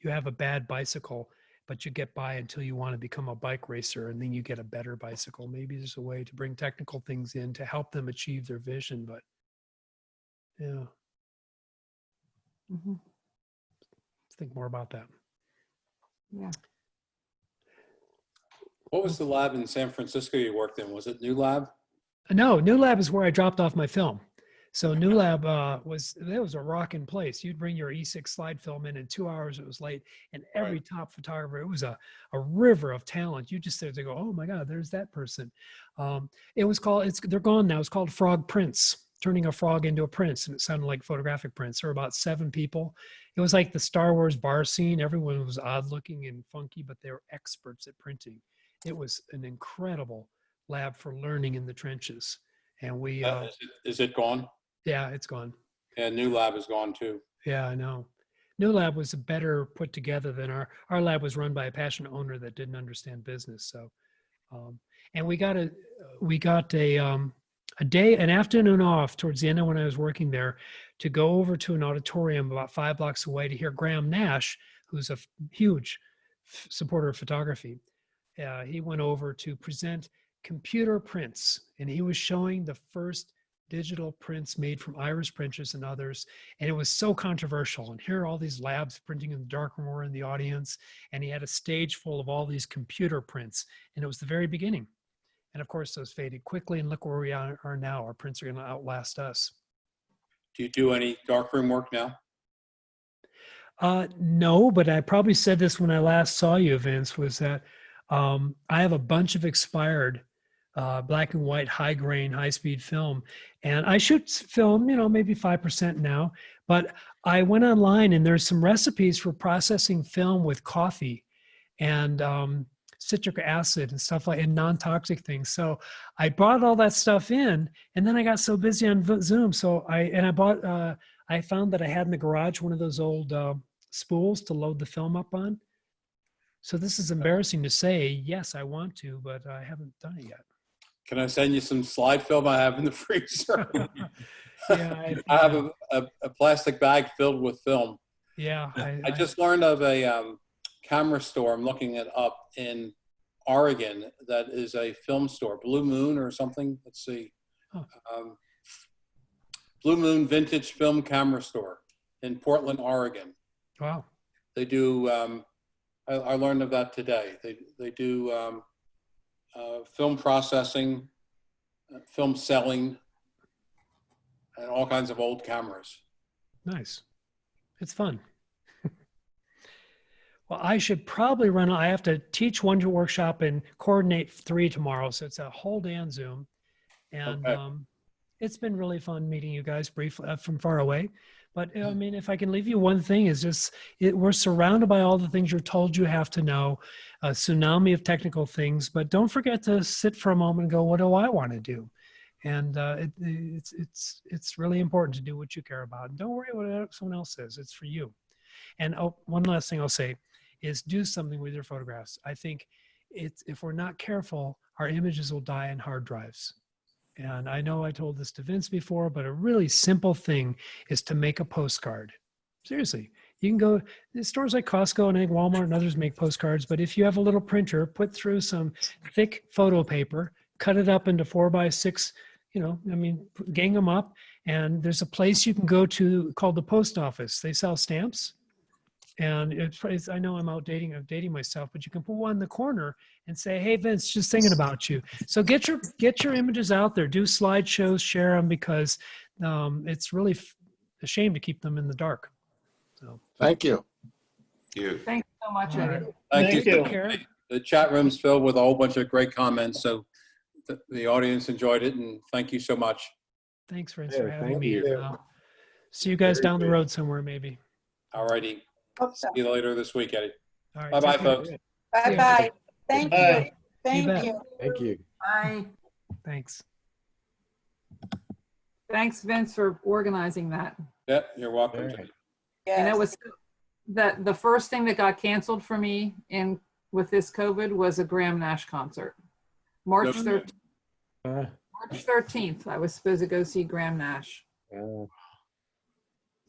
You have a bad bicycle, but you get by until you want to become a bike racer, and then you get a better bicycle. Maybe there's a way to bring technical things in to help them achieve their vision, but yeah. Let's think more about that. Yeah. What was the lab in San Francisco you worked in? Was it New Lab? No, New Lab is where I dropped off my film. So New Lab was a rocking place. You'd bring your E6 slide film in 2 hours, it was late. And every top photographer, it was a river of talent. You just had to go, oh my God, there's that person. It was called, they're gone now. It's called Frog Prints, turning a frog into a prince. And it sounded like photographic prints. There were about 7 people. It was like the Star Wars bar scene. Everyone was odd looking and funky, but they were experts at printing. It was an incredible lab for learning in the trenches. And we, is it gone? yeah, it's gone. Yeah, New Lab is gone too. Yeah, I know. New Lab was better put together than our lab was run by a passionate owner that didn't understand business. So, and we got an afternoon off towards the end of when I was working there to go over to an auditorium about 5 blocks away to hear Graham Nash, who's a huge supporter of photography. He went over to present computer prints, and he was showing the first digital prints made from iris printers and others. And it was so controversial. And here are all these labs printing in the darkroom were in the audience. And he had a stage full of all these computer prints. And it was the very beginning. And of course, those faded quickly. And look where we are now. Our prints are going to outlast us. Do you do any darkroom work now? No, but I probably said this when I last saw you, Vince, was that I have a bunch of expired black and white, high grain, high speed film. And I shoot film, maybe 5% now, but I went online and there's some recipes for processing film with coffee and citric acid and stuff like, and non-toxic things. So I brought all that stuff in, and then I got so busy on Zoom. So I found that I had in the garage one of those old spools to load the film up on. So this is embarrassing to say, yes, I want to, but I haven't done it yet. Can I send you some slide film I have in the freezer? Yeah, I have a plastic bag filled with film. Yeah. I just learned of a camera store. I'm looking it up in Oregon. That is a film store, Blue Moon or something. Let's see. Huh. Blue Moon Vintage Film Camera Store in Portland, Oregon. Wow. They do, I learned of that today. They do film processing, film selling, and all kinds of old cameras. Nice. It's fun. Well, I should probably run. I have to teach one workshop and coordinate 3 tomorrow. So it's a whole day on Zoom. And Okay. It's been really fun meeting you guys briefly from far away. But I mean, if I can leave you one thing is just, we're surrounded by all the things you're told you have to know, a tsunami of technical things, but don't forget to sit for a moment and go, what do I want to do? And it's really important to do what you care about. And don't worry what someone else says, it's for you. And one last thing I'll say is do something with your photographs. I think if we're not careful, our images will die in hard drives. And I know I told this to Vince before, but a really simple thing is to make a postcard. Seriously, you can go to stores like Costco and I think Walmart and others make postcards. But if you have a little printer, put through some thick photo paper, cut it up into 4x6, gang them up. And there's a place you can go to called the post office. They sell stamps. And I know I'm dating myself, but you can put one in the corner and say, hey, Vince, just thinking about you. So get your images out there, do slideshows, share them, because it's really a shame to keep them in the dark. So Thank you. Thanks so much, Eddie. Thank you. Take care. The chat room's filled with a whole bunch of great comments. So the audience enjoyed it, and thank you so much. Thanks, Vince, Yeah, for having thank me. you. And, see you guys down the road somewhere, maybe. All righty. See you later this week, Eddie. All right. Bye-bye, take care. folks. Bye-bye. Thank you. Bye. Thank bet. you. Thank you. Bye. Thanks. Thanks, Vince, for organizing that. Yep, you're welcome. All right. Jenny. And it Yes. was the first thing that got canceled for me with this COVID was a Graham Nash concert. March Okay. 13th, I was supposed to go see Graham Nash. Oh,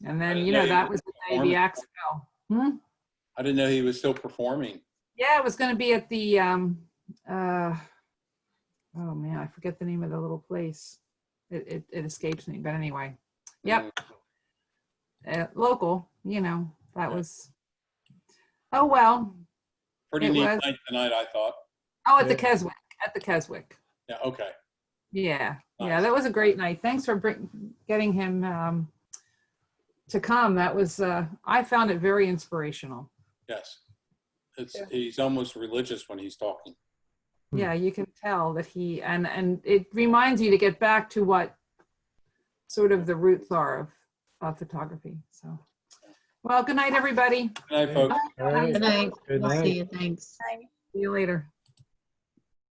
And then, didn't know you that were was the day performing. the axe fell. I didn't know he was still performing. Yeah, it was going to be at the, oh man, I forget the name of the little place. It escapes me, but anyway. Yep. Local, that was, oh, well. Pretty It neat was. night tonight, I thought. Oh, at the Yeah. Keswick, Yeah, okay. Yeah, yeah, Nice. that was a great night. Thanks for getting him to come. That was, I found it very inspirational. Yes. He's almost religious when he's talking. Yeah, you can tell that he, and it reminds you to get back to what sort of the roots are of photography. So, well, good night, everybody. Good night, folks. All right. Good night. Good We'll night. see you. Thanks. See you later.